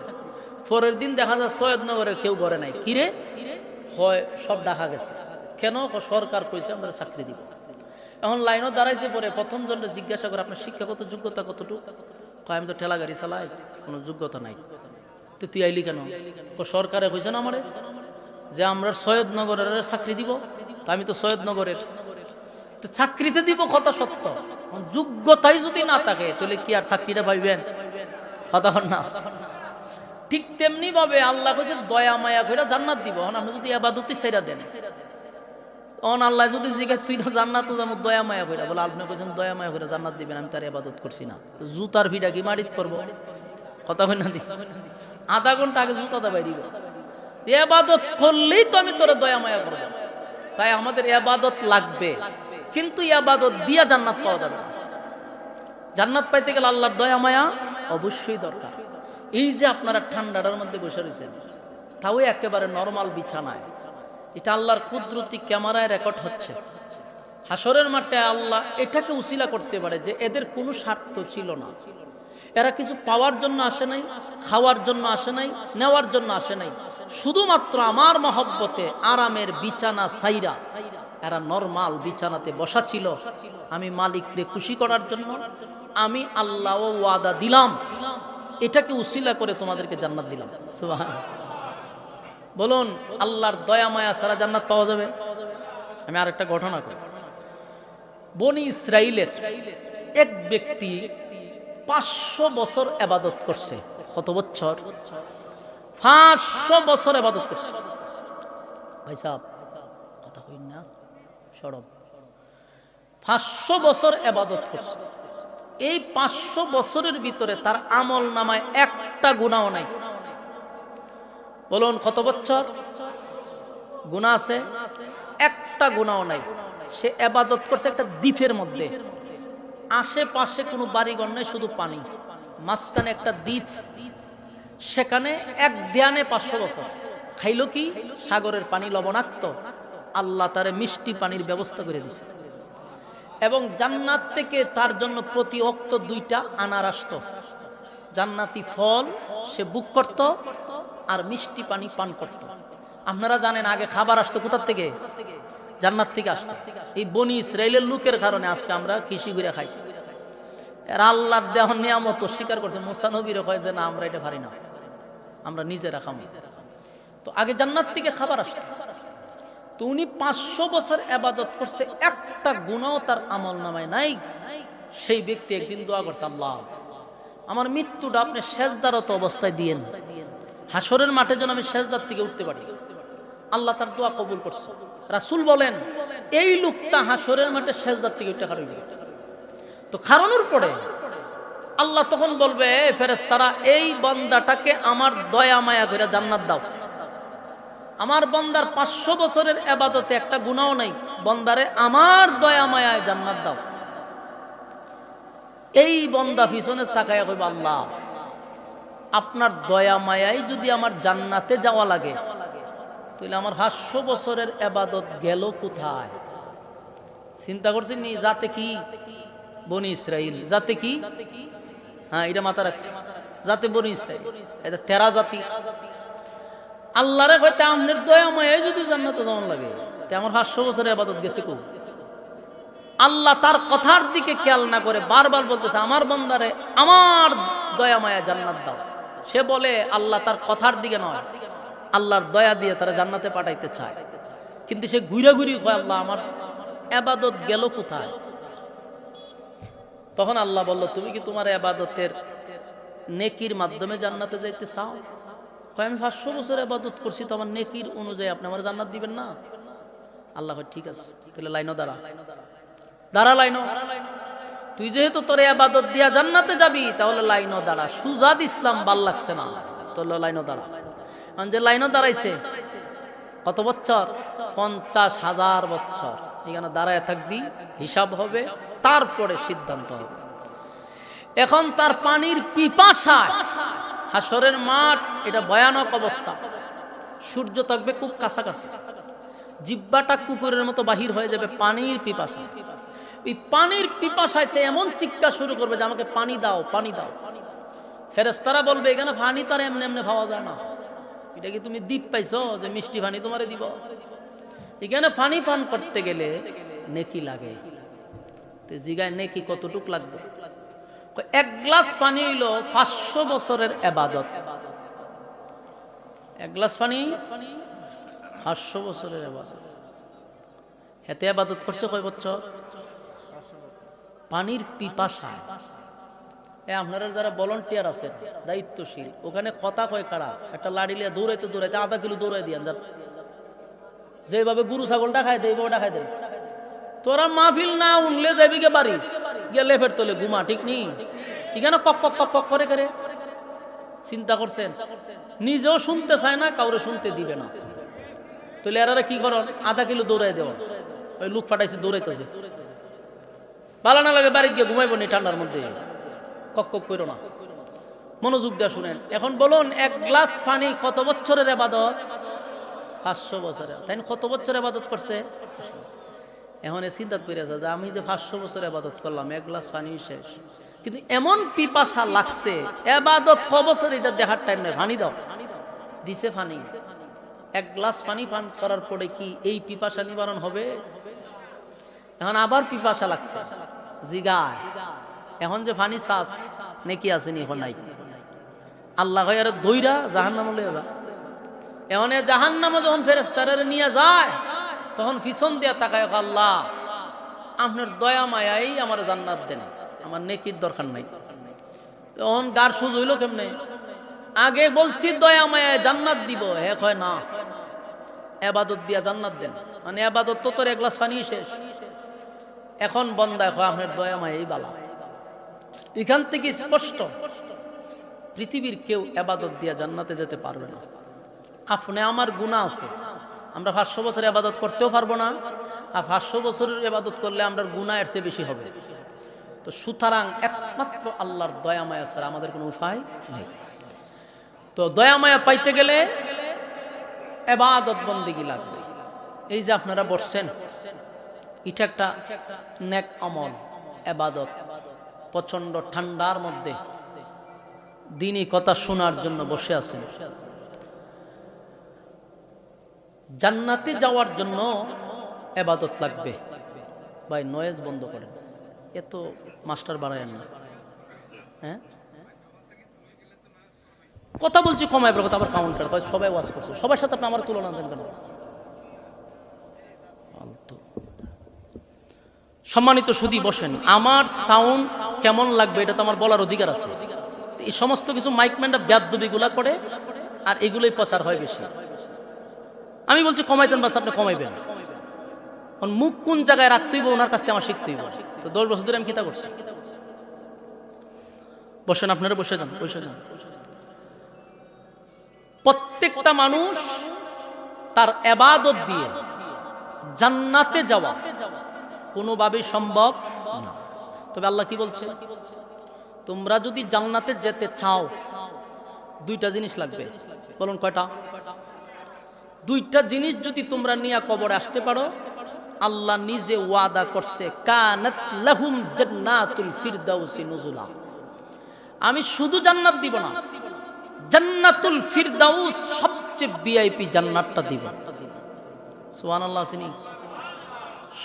Speaker 2: পরের দিন দেখা যায় সৈয়দনগরের কেউ ঘরে নাই। কিরে হয়, সব ডাকা গেছে। কেন? সরকার কইছে আমরা চাকরি দিব। এখন লাইনও দাঁড়াইছে, পরে প্রথম জনটা জিজ্ঞাসা করে আপনার শিক্ষাগত যোগ্যতা কতটুকু? আমি তো ঠেলা গাড়ি চালাই, কোনো যোগ্যতা নাই। তো তুই আইলি কেন? সরকারে কইছে না আমারে যে আমরা সৈয়দনগরের চাকরি দিব, তা আমি তো সৈয়দনগরের, তো চাকরিতে দিব কথা সত্য, যোগ্যতাই যদি না থাকে তাহলে কি আর চাকরিটা পাইবেন? কথা হন না। ঠিক তেমনি ভাবে আল্লাহ কইছে দয়া মায়া করে জান্নাত দিব। আপনি যদি ইবাদতই ছেড়ে দেন, আল্লাহ যদি জিজ্ঞাসা তুই তো জান্নাত যাবো দয়া মায়া করে, বলে আপনি কইছেন দয়া মায়া করে জান্নাত দিবেন, আমি তার ইবাদত করছি না, জুতার ভিড়া কি মারিত করবো? কথা হয় না? দি আধা ঘন্টা আগে জুতা দাবাই দিব, ইবাদত করলেই তো আমি তোরে দয়া মায়া করবো। তাই আমাদের ইবাদত লাগবে, কিন্তু ইবাদত দিয়া জান্নাত পাওয়া যাবে না। জান্নাত পাইতে গেলে আল্লাহর দয়া মায়া অবশ্যই দরকার। এই যে আপনারা ঠান্ডাটার মধ্যে বসে রয়েছেন, তাও একেবারে নরমাল বিছানায়, এটা আল্লাহর কুদরতি ক্যামেরায় রেকর্ড হচ্ছে। হাসরের মাঠে আল্লাহ এটাকে উসিলা করতে পারে যে এদের কোনো স্বার্থ ছিল না, এরা কিছু পাওয়ার জন্য আসে নাই, খাওয়ার জন্য আসে নাই, নেওয়ার জন্য আসে নাই, শুধুমাত্র আমার মহব্বতে আরামের বিছানা সাইরা এরা নরমাল বিছানাতে বসা ছিল। আমি মালিককে খুশি করার জন্য আমি আল্লাহ ওয়াদা দিলাম, এটাকে উসিলা করে তোমাদেরকে জান্নাত দিলাম। সুবহানাল্লাহ। বলুন, আল্লাহর দয়া মায়া ছাড়া জান্নাত পাওয়া যাবে? আমি আরেকটা ঘটনা করি। বনি ইসরাইলের এক ব্যক্তি 500 বছর ইবাদত করছে। কত বছর? 500 বছর ইবাদত করছে। ভাই সাহেব কথা কইন না, সরব। 500 বছর ইবাদত করছে। এই 500 বছরের ভিতরে তার আমল নামায় একটা গুনাহ নাই। বলুন কত বছর? গুনাহ আছে? একটা গুনাহ নাই। সে ইবাদত করছে একটা দ্বীপের মধ্যে, আশেপাশে কোনো বাড়িঘর নাই, শুধু পানি, মাঝখানে একটা দ্বীপ। সেখানে এক ধ্যানে 500 বছর খাইলো কি? সাগরের পানি লবণাক্ত, আল্লাহ তারে মিষ্টি পানির ব্যবস্থা করে দিছে। এবং জান্নাত থেকে তার জন্য প্রতি ওয়াক্ত 2টা আনার আসতো, জান্নাতি ফল সে বুক করত আর মিষ্টি পানি পান করত। আপনারা জানেন আগে খাবার আসতো কোথার থেকে? জান্নাত থেকে আসতো। এই বনি ইসরাইলের লোকের কারণে আজকে আমরা কৃষি করে খাই। এরা আল্লাহর দেওয়া নিয়ামত স্বীকার করছে। মুসা নবীর কয় যে না, আমরা এটা পারি না, আমরা নিজেরা খাবো। তো আগে জান্নাত থেকে খাবার আসতো। তো উনি 500 বছর ইবাদত করছে, একটা গুনাহ তার আমল নামায় নাই। সেই ব্যক্তি একদিন দোয়া করছে, আল্লাহ আমার মৃত্যুটা আপনি সেজদারত অবস্থায় দিয়েন, হাসরের মাঠে যেন আমি সেজদার থেকে উঠতে পারি। আল্লাহ তার দোয়া কবুল করছে। রাসূল বলেন এই লোকটা হাসরের মাঠে সেজদার থেকে উঠতে পারবে। তো খারানোর পরে আল্লাহ তখন বলবে, ফেরেশতারা এই বান্দাটাকে আমার দয়া মায়া করে জান্নাত দাও। আমার বান্দার 500 বছরের ইবাদতে একটা গুনাহ নাই, বান্দারে আমার দয়া মায়ায় জান্নাত দাও। এই বান্দা পিছনে তাকায়া কইবে, আল্লাহ আপনার দয়া মায়ায় যদি আমার জান্নাতে যাওয়া লাগে তাহলে আমার 500 বছরের ইবাদত গেল কোথায়? চিন্তা করছেন নি? যাতে কি বনি ইসরাইল, যাতে কি, হ্যাঁ এটা মাথা রাখছে, যাতে বনি ইসরাইল, এটা 13 জাতি। আল্লাহরে কইতে আমনের দয়া মায়ায় যদি জান্নাতে যাওয়া লাগে তে আমার 500 বছরের ইবাদত গেছে কো? আল্লাহ তার কথার দিকে খেয়াল না করে বারবার বলতেছে, আমার বান্দারে আমার দয়া মায়া জান্নাত দাও। সে বলে আল্লাহ তার কথার দিকে নয়, আল্লাহর দয়া দিয়ে তারা জান্নাতে পাঠাইতে চায়, কিন্তু সে ঘুরে ঘুরি কয় আল্লাহ আমার ইবাদত গেল কোথায়? তখন আল্লাহ বলল, তুমি কি তোমার ইবাদতের নেকির মাধ্যমে জান্নাতে যাইতে চাও? কয় আমি 500 বছর ইবাদত করছি, তো আমার নেকির অনুযায়ী আপনি আমার জান্নাত দিবেন না? আল্লাহ কয় ঠিক আছে, তাহলে লাইনও দাঁড়া, দাঁড়া লাইনও। তুই যেহেতু তোর ইবাদত দিয়া জান্নাতে যাবি, তাহলে লাইনও দাঁড়া। সুজাদ ইসলাম ভাল লাগছে না, তাহলে লাইনও দাঁড়া। যে লাইনও দাঁড়াইছে কত বছর? 50,000 বছর এখানে দাঁড়ায় থাকবি, হিসাব হবে, তারপরে সিদ্ধান্ত হবে। এখন তার পানির পিপাসায় হাসরের মাঠ, এটা ভয়ানক অবস্থা। সূর্য থাকবে খুব কাছাকাছি, জিহ্বাটা কুকুরের মতো বাহির হয়ে যাবে পানির পিপাসা। এই পানির পিপাসায় এমন চিৎকার শুরু করবে যে আমাকে পানি দাও, পানি দাও। ফেরেশতারা বলবে এখানে পানি তার এমনি এমনি পাওয়া যায় না, এটা কি তুমি দ্বীপ পাইছো যে মিষ্টি পানি তোমারে দিব? এখানে পানি পান করতে গেলে নেকি লাগে। তো জিগায় নেকি কতটুক লাগবে? 1 গ্লাস পানি হইল 500 বছরের ইবাদত। এক গ্লাস পানি 500 বছরের ইবাদত। হেতে ইবাদত করছে কয় বছর? পানির পিপাসা। আপনারা যারা ভলান্টিয়ার আছেন দায়িত্বশীল, ওখানে কথা কয় কারা, একটা লাড়ি লিয়ে দৌড়াইতে দৌড়াইতে আধা কিলো দৌড়াই দিয়ান, যেভাবে গরু ছাগলটা খাই দেয় ওটা খাই দেয়। তোরা মাহফিল না উনলে যাবি গে বাড়ি গিয়ে লেফের তোলে ঘুমা, ঠিক নেই? এখানে কক কক কক কক করে করে চিন্তা করছেন, নিজেও শুনতে চায় না, কাউরে শুনতে দিবে না। তাহলে এরা কি করেন, আধা কিলো দৌড়াই দেওয়া, ওই লোক ফাটাইছে দৌড়াইতেছে, ভালো না লাগে বাড়ি গিয়ে ঘুমাইব নি ঠান্ডার মধ্যে, কক কক করো না, মনোযোগ দিয়ে শুনেন। এখন বলুন এক গ্লাস পানি কত বছরের ইবাদত? 500 বছরের। তাই কত বছর ইবাদত করছে? এখন চিন্তা করেছে যে আমি যে 500 বছর ইবাদত করলাম, এক গ্লাস পানি শেষ, কিন্তু এমন পিপাসা লাগছে, ইবাদত ক বছর এটা দেখার টাইম নেই, পানি দাও, দিছে পানি। এক গ্লাস পানি পান করার পরে কি এই পিপাসা নিবারণ হবে? এখন আবার পিপাসা লাগছে, জিগায় এখন যে পানি চাষ নাকি আসেনি, এখন নাই। আল্লাহ হয় আর দইরা জাহান্নামে লয়ে যা। এখন জাহান্নামে যখন ফেরেশতারা নিয়ে যায়, তখন পিছন দিয়া তাকায়, আল্লাহ আপনার দয়া মায়াই আমার জান্নাত দেন, আমার নেকির দরকার নাই। তখন গার সুজ হইল কেমনে? আগে বলছি দয়া মায়ায় জান্নাত দিব, হে কয় না, ইবাদত দিয়া জান্নাত দেন। মানে ইবাদত তো তোর এক গ্লাস পানি শেষ। এখন বন্দা কয় আপনার দয়া মায়াই বালা। এখান থেকে স্পষ্ট পৃথিবীর কেউ ইবাদত দিয়া জান্নাতে যেতে পারবে না। আপনি আমার গুনাহ আছে, আমরা 500 বছর ইবাদত করতেও পারবো না, আর 500 বছরের ইবাদত করলে আমরা গুনাহ এর চেয়ে বেশি হবে। তো সুতরাং একমাত্র আল্লাহর দয়া মায়া ছাড়া আমাদের কোনো উপায় নেই। তো দয়া মায়া পাইতে গেলে ইবাদত বন্দেগী লাগবে। এই যে আপনারা বসছেন, এটা একটা নেক আমল, ইবাদত। প্রচন্ড ঠান্ডার মধ্যে দ্বীনি কথা শোনার জন্য বসে আছেন। জান্নাতে যাওয়ার জন্য ইবাদত লাগবে। ভাই নয়েজ বন্ধ করেন, এত মাস্টার বাড়ায়েন না। হ্যাঁ কথা বলছি, কমায় কথা আবার কাউন্টার, সবাই ওয়াজ করছে, সবার সাথে আপনি আমার তুলনা দেন কেন? সম্মানিত সুধী বসেন, আমার সাউন্ড কেমন লাগবে এটা তো আমার বলার অধিকার আছে। এই সমস্ত কিছু মাইকম্যানরা বেয়াদবিগুলা করে, আর এগুলোই প্রচার হয় বেশি। আমি বলছি কমাইতেন, বাস আপনি কমাইবেন। মুখ কোন জায়গায় রাখতে হইব ওনার কাছ থেকে আমার শিখতে হইব। তো 10 বছর ধরে আমি কিতা করছি। বসেন, আপনারা বসে যান, বসে যান। প্রত্যেকটা মানুষ তার ইবাদত দিয়ে জান্নাতে যাওয়া কোনোভাবেই সম্ভব না। তবে আল্লাহ কি বলছে? তোমরা যদি জান্নাতে যেতে চাও, 2টা জিনিস লাগবে। বলুন কয়টা? 2টা জিনিস যদি তোমরা নিয়ে কবরে আসতে পারো, আল্লাহ নিজে ওয়াদা করছে, কানাত লাহুম জান্নাতুল ফিরদাউসি নুজুলা। আমি শুধু জান্নাত দিব না, জান্নাতুল ফিরদাউস সবচেয়ে ভিআইপি জান্নাতটা দিব। সুবহানাল্লাহ। শুনি,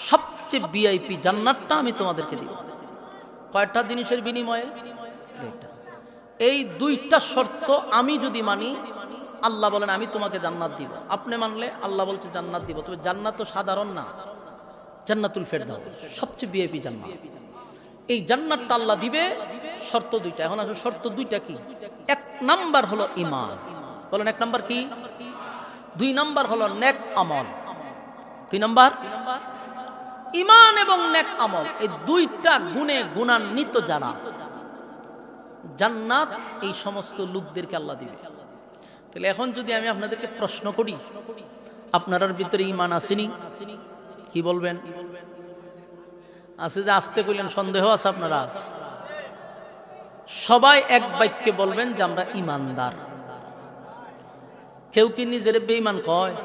Speaker 2: সবচেয়ে ভিআইপি জান্নাতটা আমি তোমাদেরকে দিব। কয়টা জিনিসের বিনিময়ে? 2টা। এই 2টা শর্ত আমি যদি মানি, আল্লাহ বলেন আমি তোমাকে জান্নাত দিব। আপনি মানলে আল্লাহ বলছে জান্নাত দিব। তবে জান্নাত তো সাধারণ না, জান্নাতুল ফেরদাউস সবচেয়ে ভিআইপি জান্নাত। এই জান্নাতটা আল্লাহ দিবে, শর্ত 2টা। এখন আসলে শর্ত 2টা কি? 1 নাম্বার হলো ঈমান। বলেন 1 নাম্বার কি? 2 নাম্বার হলো নেক আমল। 2 নাম্বার ঈমান এবং নেক আমল। এই 2টা গুণে গুণান্বিত যারা, জান্নাত এই সমস্ত লোকদেরকে আল্লাহ দিবে। তাহলে এখন যদি আমি আপনাদেরকে প্রশ্ন করি, আপনার ভিতরে ঈমান আসেনি? কি বলবেন? আছে যে আসতে কইলেন, সন্দেহ আছে আপনারা? সবাই এক বাক্যে বলবেন যে আমরা ঈমানদার। কেউ কি নিজের বেঈমান কয়?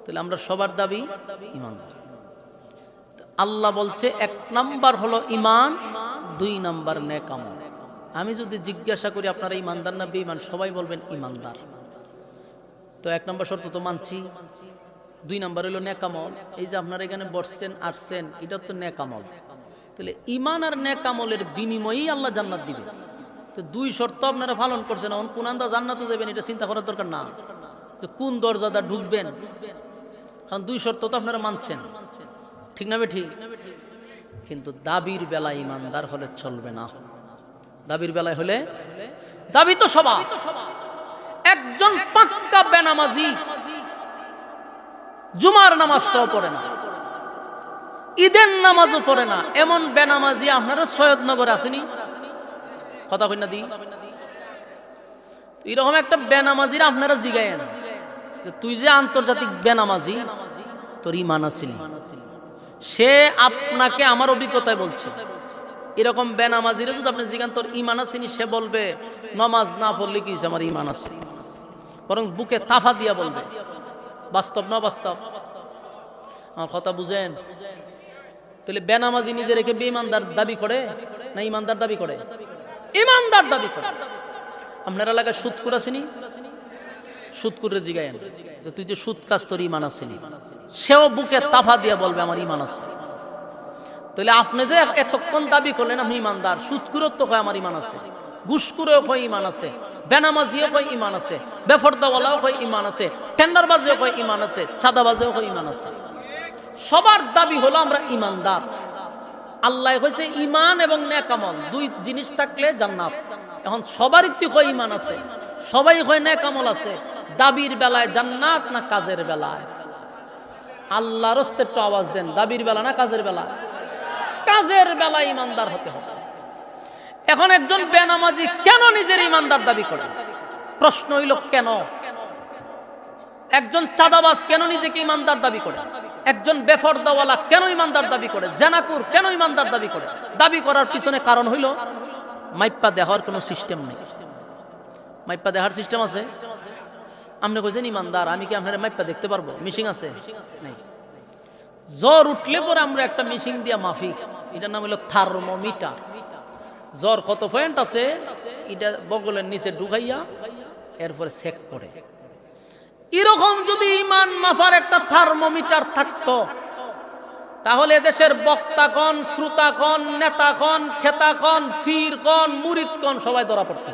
Speaker 2: তাহলে আমরা সবার দাবি ঈমানদার। আল্লাহ বলছে 1 নাম্বার হলো ঈমান, 2 নাম্বার নেক আমল। আমি যদি জিজ্ঞাসা করি আপনারা ঈমানদার না বেঈমান, সবাই বলবেন ঈমানদার। তো 1 নাম্বার শর্ত তো মানছি। 2 নাম্বার হলো নেক আমল। এই যে আপনারা এখানে বসছেন আসছেন, এটা তো নেক আমল। তাহলে ঈমান আর নেক আমলের বিনিময়েই আল্লাহ জান্নাত দিবে। তো 2 শর্ত আপনারা পালন করছেন, এখন কোন আন্দা জান্নাতে যাবেন এটা চিন্তা করার দরকার না, যে কোন দরজাটা ঢুকবেন, কারণ 2 শর্ত তো আপনারা মানছেন, ঠিক না ঠিক? কিন্তু দাবির বেলায় ইমানদার হলে চলবে না। দাবির বেলায় হলে দাবি তো সবার। একজন পাক্কা বেনামাজি জুমার নামাজটাও পড়ে না, ঈদের নামাজও পড়ে না, এমন বেনামাজি আপনারা সৈয়দনগরে আসেনি? কথা কই না দি? এরকম একটা বেনামাজির আপনারা জিগায়েন যে তুই যে আন্তর্জাতিক বেনামাজি, তোর ইমান আসেনি? সে আপনাকে আমার অভিজ্ঞতায় বলছে, এরকম বেনামাজিরে যদি আপনি জিগান তোর ইমান আসেনি, সে বলবে নামাজ না পড়লে কি আমার ইমান আছে, বরং বুকে তাফা দিয়া বলবে। বাস্তব না বাস্তব? আমার কথা বুঝেন? তাহলে বেনামাজি নিজে রেখে বেঈমানদার দাবি করে না ইমানদার দাবি করে? ইমানদার দাবি করে। আপনার এলাকায় সুদকুর আসেনি? সুদকুরে জিগায়েন যে তুই যে সুদ কাজ, তোর ইমান আসেনি? সেও বুকে তাফা দিয়া বলবে আমার ইমান আছে। তাহলে আপনি যে এতক্ষণ দাবি করলেন আপনি ইমানদার, সুদকুরও তো কয় আমার ইমান আছে, ঘুষকুরেও কয় ইমান আছে, বেনামাজিও কয় ইমান আছে, বেফরদাওয়ালাও কয় ইমান আছে, টেন্ডারবাজিও কয় ইমান আছে, চাঁদাবাজিও কয় ইমান আছে। সবার দাবি হলো আমরা ইমানদার। আল্লাহ কইছে ইমান এবং নেক আমল 2 জিনিস থাকলে জান্নাত। এখন সবারই তো কয় ইমান আছে, সবাই কয় নেক আমল আছে। দাবির বেলায় জান্নাত না কাজের বেলায়? আল্লাহর রাস্তে একটু আওয়াজ দেন, দাবির বেলা না কাজের বেলা? কাজের বেলায় ইমানদার হতে হবে। এখন একজন বেনামাজি কেন নিজের ইমানদার দাবি করে? প্রশ্ন হইল কেন? একজন চাঁদাবাজ কেন নিজেকে ইমানদার দাবি করে? একজন বেফরদাওয়ালা কেন ইমানদার দাবি করে? জেনাকুর কেন ইমানদার দাবি করে? দাবি করার পিছনে কারণ হইল মাইপ্পা দেখার কোনো সিস্টেম নেই। মাইপ্পা দেখার সিস্টেম আছে? আপনি কইছেন ইমানদার, আমি কি আপনার মাইপ্পা দেখতে পারবো? মিশিং আছে? নেই। জ্বর উঠলে পরে আমরা একটা মিশিং দিয়া মাফি, এটার নাম হলো থার্মোমিটার। জ্বর কত পয়েন্ট আছে এটা বগলের নিচে ঢুকাইয়া এরপরে চেক করে। এরকম যদি ইমান মাফার একটা থার্মোমিটার থাকতো, তাহলে দেশের বক্তাগণ, শ্রোতাগণ, নেতাগণ, খেতাগণ, ফিরগণ, মুরিদগণ সবাই ধরা পড়ত।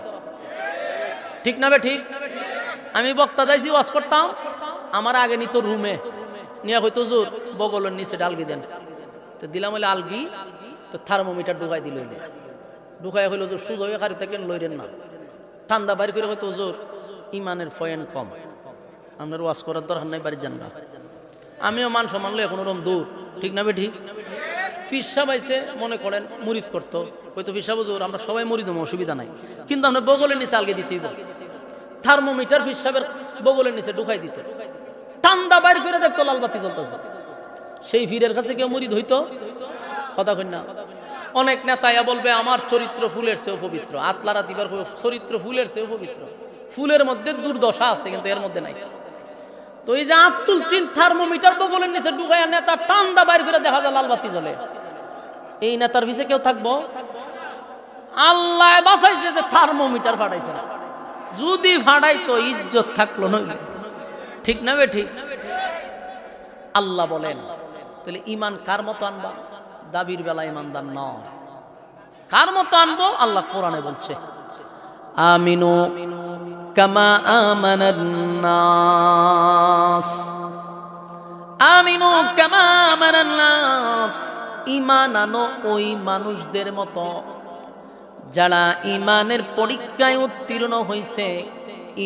Speaker 2: ঠিক না বে ঠিক? আমি বক্তা যাইছি, ওয়াজ করতাম, আমার আগে নিত রুমে নিয়ে হয়তো জোর বগলের নিচে ডালগি দেন, তো দিলাম হইলে আলগি, তো থার্মোমিটার ঢুকাই দিল, ঢুকাই হইলো জোর সুজ হয়ে খারি থেকে লইরেন না, ঠান্ডা বাড়ি করে হয়তো জোর ইমানের পয়েন্ট কম, আপনার ওয়াজ করার দরকার নাই, বাড়ির যান না। আমিও মান সম্মান লই এখন ওরম দূর, ঠিক না বে ঠিক? ফিরসা পাইছে মনে করেন মুরিদ করতো, হয়তো ফিরসা বুঝুর আমরা সবাই মুরিদ হবো, অসুবিধা নাই, কিন্তু আমরা বগলের নিচে আলগে দিতেই থার্মোমিটার ফিরসাবের বগলের নিচে ঢুকাই দিত, ঠান্ডা বাইর করে দেখতো লাল বাতি জ্বলতেছে। সেই ফিরের কাছে কেউ মুরিদ হইতো? কথা কই না? অনেক নেতায়া বলবে আমার চরিত্র ফুলের চেয়েও পবিত্র, আতলারা দিবার চরিত্র ফুলের চেয়েও পবিত্র। ফুলের মধ্যে দুর্দশা আছে কিন্তু এর মধ্যে নাই। তো এই যে আতুল চিন থার্মোমিটার বগলের নিচে ঢুকাইয়া নেতা ঠান্ডা বাইর করে দেখা যায় লাল বাতি জ্বলে, এই নেতার পিছে কেউ থাকবো? আল্লাহ বাঁচাইছে যে থার্মোমিটার ফাটাইছে না, যদি ফাটাইতো ইজ্জত থাকলো নইলে, ঠিক না বে ঠিক? আল্লাহ বলেন তাহলে ইমান কার মতো আনবা? দাবির বেলা ইমানদার নয়, কার মতো আনবো? আল্লাহ কোরআনে বলছে আমিনু কামা আমানান নাস, আমিনু কামা আমানান নাস, ঈমান আনো ওই মানুষদের মতো যারা ঈমানের পরীক্ষায় উত্তীর্ণ হয়েছে,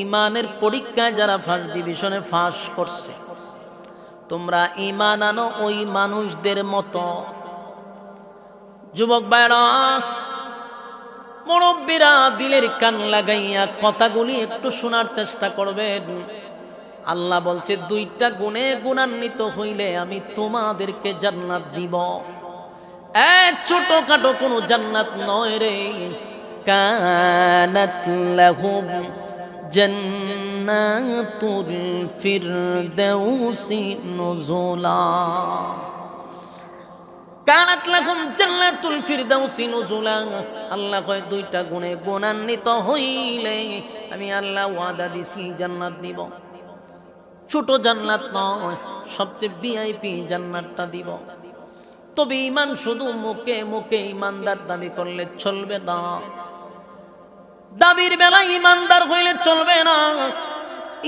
Speaker 2: ঈমানের পরীক্ষায় যারা ফার্স্ট ডিভিশনে পাস করছে। তোমরা ঈমান আনো ওই মানুষদের মতো। যুবক ভাইরা, মুরব্বীরা দিলের কান লাগাইয়া কথাগুলি একটু শোনার চেষ্টা করবেন। আল্লাহ বলছে 2টা গুণে গুণান্বিত হইলে আমি তোমাদেরকে জান্নাত দিব। ছোটখাটো কোনো জান্নাত নয় রে। কানাত লাহুম জান্নাতুল ফিরদাউসি নুজুলা, কানাত লাহুম জান্নাতুল ফিরদাউসি নুজুলা। আল্লাহ কয় 2টা গুণে গুণান্বিত হইলে আমি আল্লাহ ওয়াদা দিছি জান্নাত দিব। ছোট জান্নাত নয়, সবচেয়ে ভিআইপি জান্নাতটা দিব। তবে ঈমান শুধু মুখে মুখে ঈমানদার দাবি করলে চলবে না।
Speaker 1: দাবির বেলায় ইমানদার হইলে চলবে না,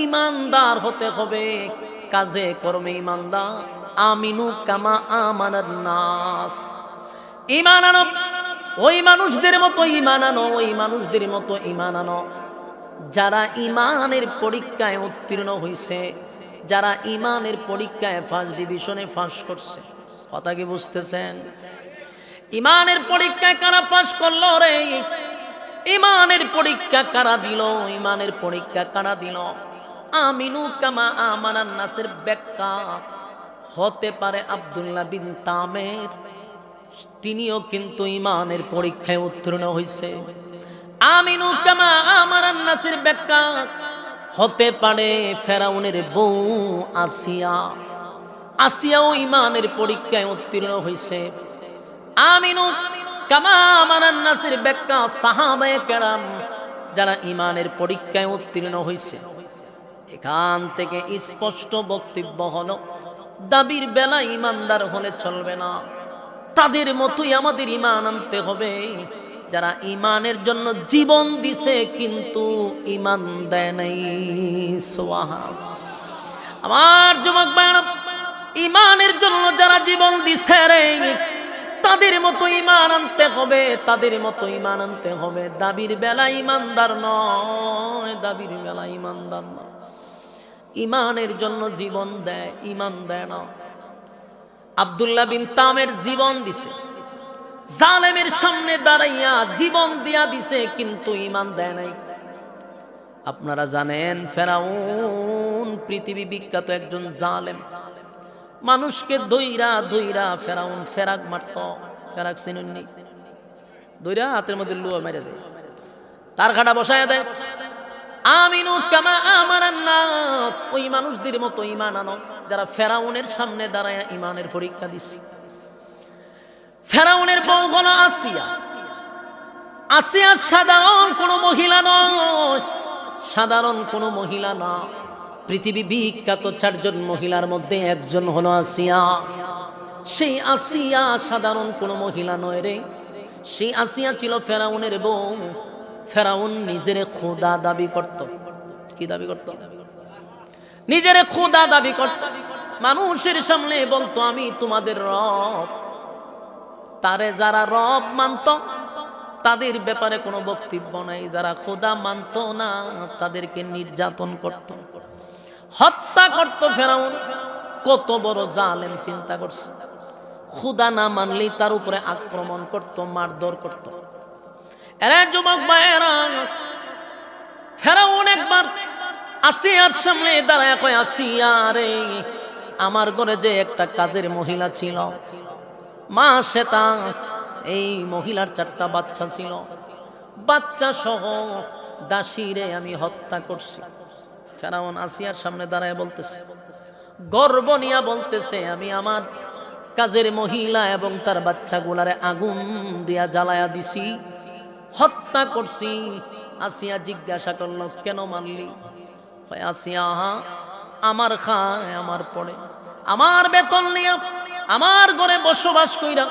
Speaker 1: ইমানদার হতে হবে কাজে কর্মে ইমানদার। আমিনু কামা আমানান নাস, ঈমান আনো ওই মানুষদের মতো ঈমান আনো, ওই মানুষদের মতো ঈমান আনো যারা ঈমানের পরীক্ষায় উত্তীর্ণ হইছে, যারা ঈমানের পরীক্ষায় ফার্স্ট ডিভিশনে পাস করছে। কথা কি বুঝতেছেন? ঈমানের পরীক্ষায় কারা পাস করলো রে? ঈমানের পরীক্ষা কারা দিল? ঈমানের পরীক্ষা কারা দিল? আমিনু কামা আমানান নাসের ব্যাখ্যা হতে পারে আব্দুল্লাহ বিন তামের, তিনিও কিন্তু ঈমানের পরীক্ষায় উত্তীর্ণ হয়েছে। আমিনু কামা আমানান নাসের ব্যাখ্যা হতে পারে ফেরাউনের বউ আসিয়া, আসিয়াও ঈমানের পরীক্ষায় উত্তীর্ণ হয়েছে। আমিনু কামা আমানান নাসের ব্যাখ্যা সাহাবায়ে কেরাম যারা ঈমানের পরীক্ষায় উত্তীর্ণ হয়েছে। এখান থেকে স্পষ্ট বক্তব্য হলো দাবির বেলা ইমানদার হলে চলবে না, তাদের মতোই আমাদের ঈমান আনতে হবে যারা ঈমানের জন্য জীবন দিছে কিন্তু ঈমান দেয় নাই। সুবহানাল্লাহ। আমার যুবক ভাইরা, ঈমানের জন্য যারা জীবন দিছে রে, তাদের মতো ঈমান আনতে হবে, তাদের মতো ঈমান আনতে হবে। দাবির বেলা ঈমানদার নয়, দাবির বেলা ঈমানদার নয়। ঈমানের জন্য জীবন দেয়, ঈমান দেয় না। আব্দুল্লাহ বিন তামের জীবন দিছে, জালেমের সামনে দাঁড়াইয়া জীবন দিয়া দিছে কিন্তু ঈমান দেয় নাই। আপনারা জানেন ফেরাউন পৃথিবী বিখ্যাত একজন জালেম, মানুষকে দইরা দইরা ফেরাউন ফেরাক মারত। ফেরাক চিনুননি? দইরা হাতের মধ্যে লুয়া মেরে দেয়, তার কাটা বসায় দেয়। আমিনু কামা আমানান নাস, ওই মানুষদের মতো ঈমান আনো যারা ফেরাউনের সামনে দাঁড়ায় ঈমানের পরীক্ষা দিছে। ফেরাউনের বউ হলো আসিয়া। আসিয়া সাধারণ কোনো মহিলা নয়, সাধারণ কোনো মহিলা না। পৃথিবী বিখ্যাত 4 জন মহিলার মধ্যে একজন হলো আসিয়া। সেই আসিয়া সাধারণ কোনো মহিলা নয় রে, সেই আসিয়া ছিল ফেরাউনের বউ। ফেরাউন নিজের খোদা দাবি করত। কি দাবি করত? নিজের খোদা দাবি করত। মানুষের সামনে বলতো আমি তোমাদের রব। তারে যারা রব মানত তাদের ব্যাপারে কোনো বক্তব্য নাই, যারা খোদা মানত না তাদেরকে নির্যাতন করত, হত্যা করত। ফেরাউন কত বড় জালেম চিন্তা করছে। খোদা না মানলেই তার উপরে আক্রমণ করত, মারধর করত। এরা যুবক ভাইয়েরা, ফেরাউন একবার আসিয়ার সামনে দাঁড়ায় কয়, আসিয়া রে, আমার ঘরে যে একটা কাজের মহিলা ছিল, মা সেটা, এই মহিলার 4টা বাচ্চা ছিল, বাচ্চা সহ দাসীরে আমি হত্যা করছি। ফেরাউন আসিয়ার সামনে দাঁড়ায় বলতেছে, গর্ব নিয়া বলতেছে, আমি আমার কাজের মহিলা এবং তার বাচ্চাগুলারে আগুন দিয়া জ্বালায়া দিছি, হত্যা করছি। আসিয়া জিজ্ঞাসা করলো, কেন মারলি? আসিয়া, আমার খায়, আমার পড়ে, আমার বেতন নিয়া আমার ঘরে বসবাস কইরা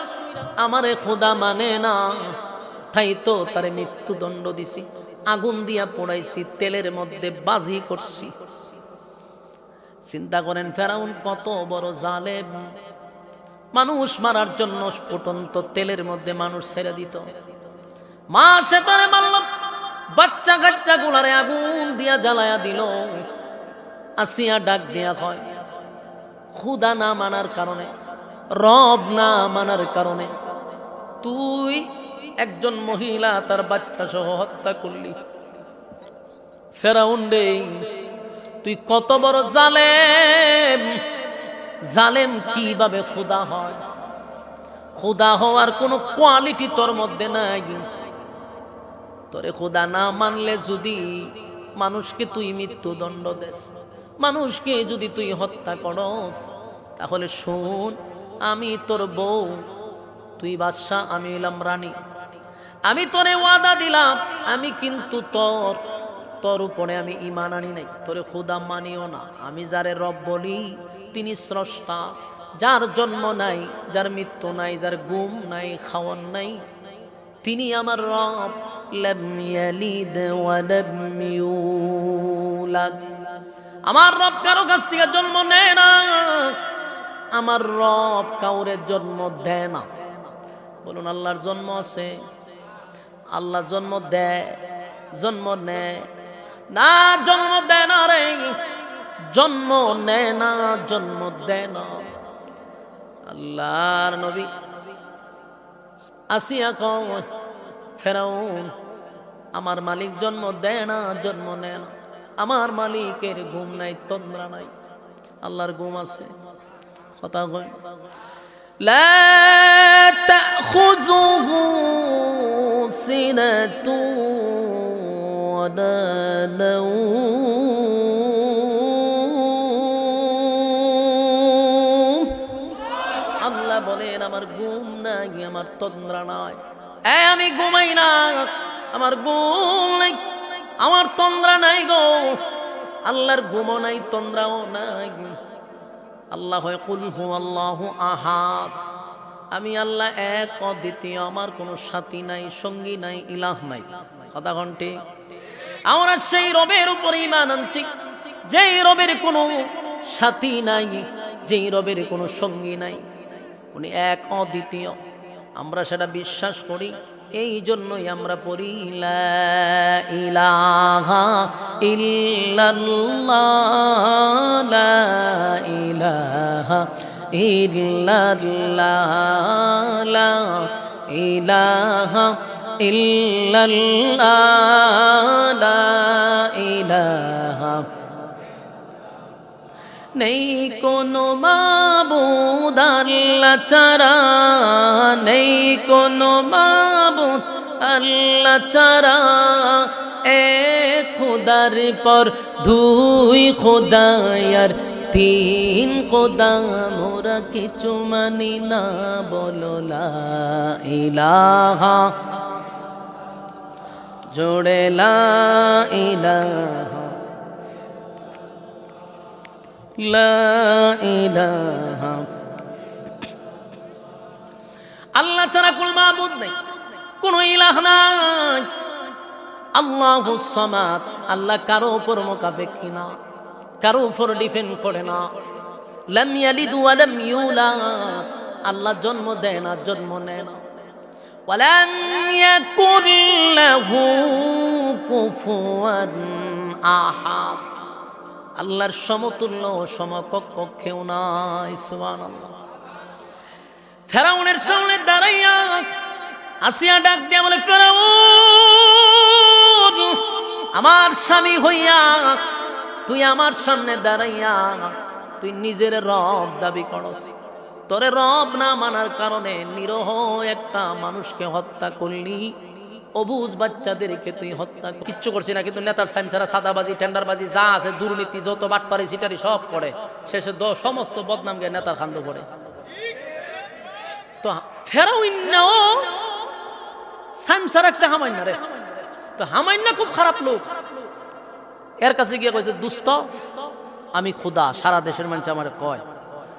Speaker 1: আমারে খোদা মানে না, তাই তো তারে মৃত্যুদণ্ড দিছি, আগুন দিয়া পোড়াইছি, তেলের মধ্যে বাজি করছি। চিন্তা করেন ফেরাউন কত বড় জালেম। মানুষ মারার জন্য ফুটন্ত তেলের মধ্যে মানুষ ছেড়ে দিত। মা সে তারে মারল, বাচ্চা কাচ্চা গুলারে আগুন দিয়া জ্বালায়া দিল। আসিয়া ডাক দিয়া হয়, খুদা না মানার কারণে, রব না মানার কারণে তুই একজন মহিলা তার বাচ্চা সহ হত্যা করলি। ফেরাউন রে, তুই কত বড় জালেম। জালেম কিভাবে খুদা হয়? খুদা হওয়ার কোনো কোয়ালিটি তোর মধ্যে নাই। তোরে খুদা না মানলে যদি মানুষকে তুই মৃত্যুদণ্ড দেস, মানুষকে যদি তুই হত্যা করস, তাহলে শোন, আমি তোর বউ, তুই বাদশা, আমি হইলাম রানী। আমি তোরে ওয়াদা দিলাম, আমি কিন্তু তোর উপরে আমি ঈমান আনি নাই, তোরে খুদা মানিও না। আমি যারে রব বলি তিনি স্রষ্টা, যার জন্ম নাই, যার মৃত্যু নাই, যার ঘুম নাই, খাওয়ান নাই, তিনি আমার রব। লাম ইয়ালিদ ওয়া লাম ইউলাদ। আমার রব কারো কাছ থেকে জন্ম নেয় না, আমার রব কাউরে জন্ম দেয় না। বলুন আল্লাহর জন্ম আছে? আল্লাহ জন্ম দেয়, জন্ম নেয় না? জন্ম দেয় না রে, জন্ম নেয় না, জন্ম দেয় না। আল্লাহর নবী আসিয়া কয়, ফেরাউন আমার মালিক জন্ম দেয় না, জন্ম নেয় না। আমার মালিকের ঘুম নাই, তন্দ্রা নাই। আল্লাহর ঘুম আছে। কথা কয় লা তাখুযুহু সিনাতু ওয়ালা নাওম। আল্লাহ বলেন আমার ঘুম নাই, আমার তন্দ্রা নাই। আমি ঘুমাই না, আমার ঘুম নাই, আমার তন্দ্রা নাই গো। আল্লাহর ঘুমও নাই, তন্দ্রাও নাই। আল্লাহ হয় কুল হুয়াল্লাহু আহাদ, আমি আল্লাহ এক অদ্বিতীয়, আমার কোনো সাথী নাই, সঙ্গী নাই, ইলাহ নাই। কথা ঘন্টে আমরা সেই রবের উপর ঈমান আনছি যেই রবের কোনো সাথী নাই, যেই রবের কোনো সঙ্গী নাই, উনি এক অদ্বিতীয়। আমরা সেটা বিশ্বাস করি, এই জন্যই আমরা পড়ি লা ইলাহা ইল্লাল্লাহ, লা ইলাহা ইল্লাল্লাহ, লা ইলাহা ইল্লাল্লাহ, লা ইলাহা। নেই কোনো মাবুদ আল্লাহ ছাড়া, নেই কোনো মাবুদ আল্লাহ ছাড়া। এক খোদার পর দুই খোদা আর তিন খোদা, মোরা কিছু মানি না, বলো লা ইলাহা, জোড়ে লা ইলাহা, লা ইলাহা। আল্লাহ ছাড়া কোন মাবুদ নেই, কোন ইলাহ নাই। আল্লাহুস সামাদ, আল্লাহ কারো উপর মুকাফেকি না, কারো উপর ডিপেন্ড করে না। লাম ইয়ালিদ ওয়া লাম ইউলাদ, আল্লাহ জন্ম দেয় না, জন্ম নেয় না। ওয়া লাম ইয়াকুল লাহু কুফুয়ান আহাদ, আল্লাহর সমতুল্য সমকক্ষ কেউ নাই। সুবহানাল্লাহ। ফেরাউনের সামনে দাঁড়াইয়া আসিয়া ডাক দিয়া বলে, ফেরাউন আমার স্বামী হইয়া তুই আমার সামনে দাঁড়াইয়া তুই নিজের রব দাবি করস। তোরে রব না মানার কারণে নিরহ একটা মানুষকে হত্যা করলি, অবুজ বাচ্চাদেরকে তুই হত্যা, কিচ্ছু করছি না, কিন্তু নেতার সাইনসারা সাদাবাজি, টেন্ডারবাজি যা আছে, দুর্নীতি যত বাটপারি সিটারি সব করে, শেষে সমস্ত বদনামকে নেতার খান্দ করে। তো ফেরাউনও সাইনসার রাখছে হামাইন্না রে, তো হামাইন্না খুব খারাপ লোক। এর কাছে গিয়ে কইছে, দুস্ত আমি খুদা, সারা দেশের মানুষ আমার কয়।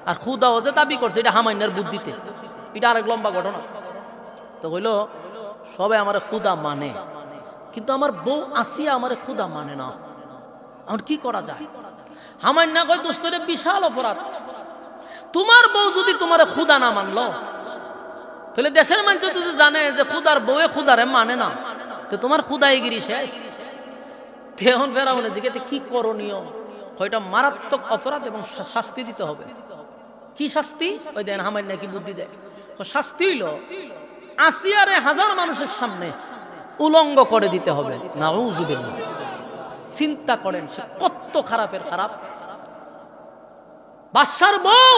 Speaker 1: আর খুদা ও যে দাবি করছে এটা হামাইন্নার বুদ্ধিতে, এটা আরেক লম্বা ঘটনা। তো কইল সবাই আমার খুদা মানে, কিন্তু আমার বউ আসিয়া আমার খুদা মানে না, আমার কি করা যায়? হামাইন্না কয়, দোস্ত এটা বিশাল অপরাধ। তোমার বউ যদি তোমার খুদা না মানলো, তাহলে দেশের মানুষ যদি জানে যে খুদার বউয়ে খুদারে মানে না, তো তোমার খুদাইগিরি শেষ। এখন ফেরাউনের জিজ্ঞাসা কি করণীয়? ওইটা মারাত্মক অপরাধ এবং শাস্তি দিতে হবে। কি শাস্তি? ওই দেন হামাইন্না কি বুদ্ধি দেয়, শাস্তি হইল আসিয়ারে হাজার মানুষের সামনে উলঙ্গ করে দিতে হবে। নাউযুবিল্লাহ। চিন্তা করেন সে কত খারাপের খারাপ। বাদশার বউ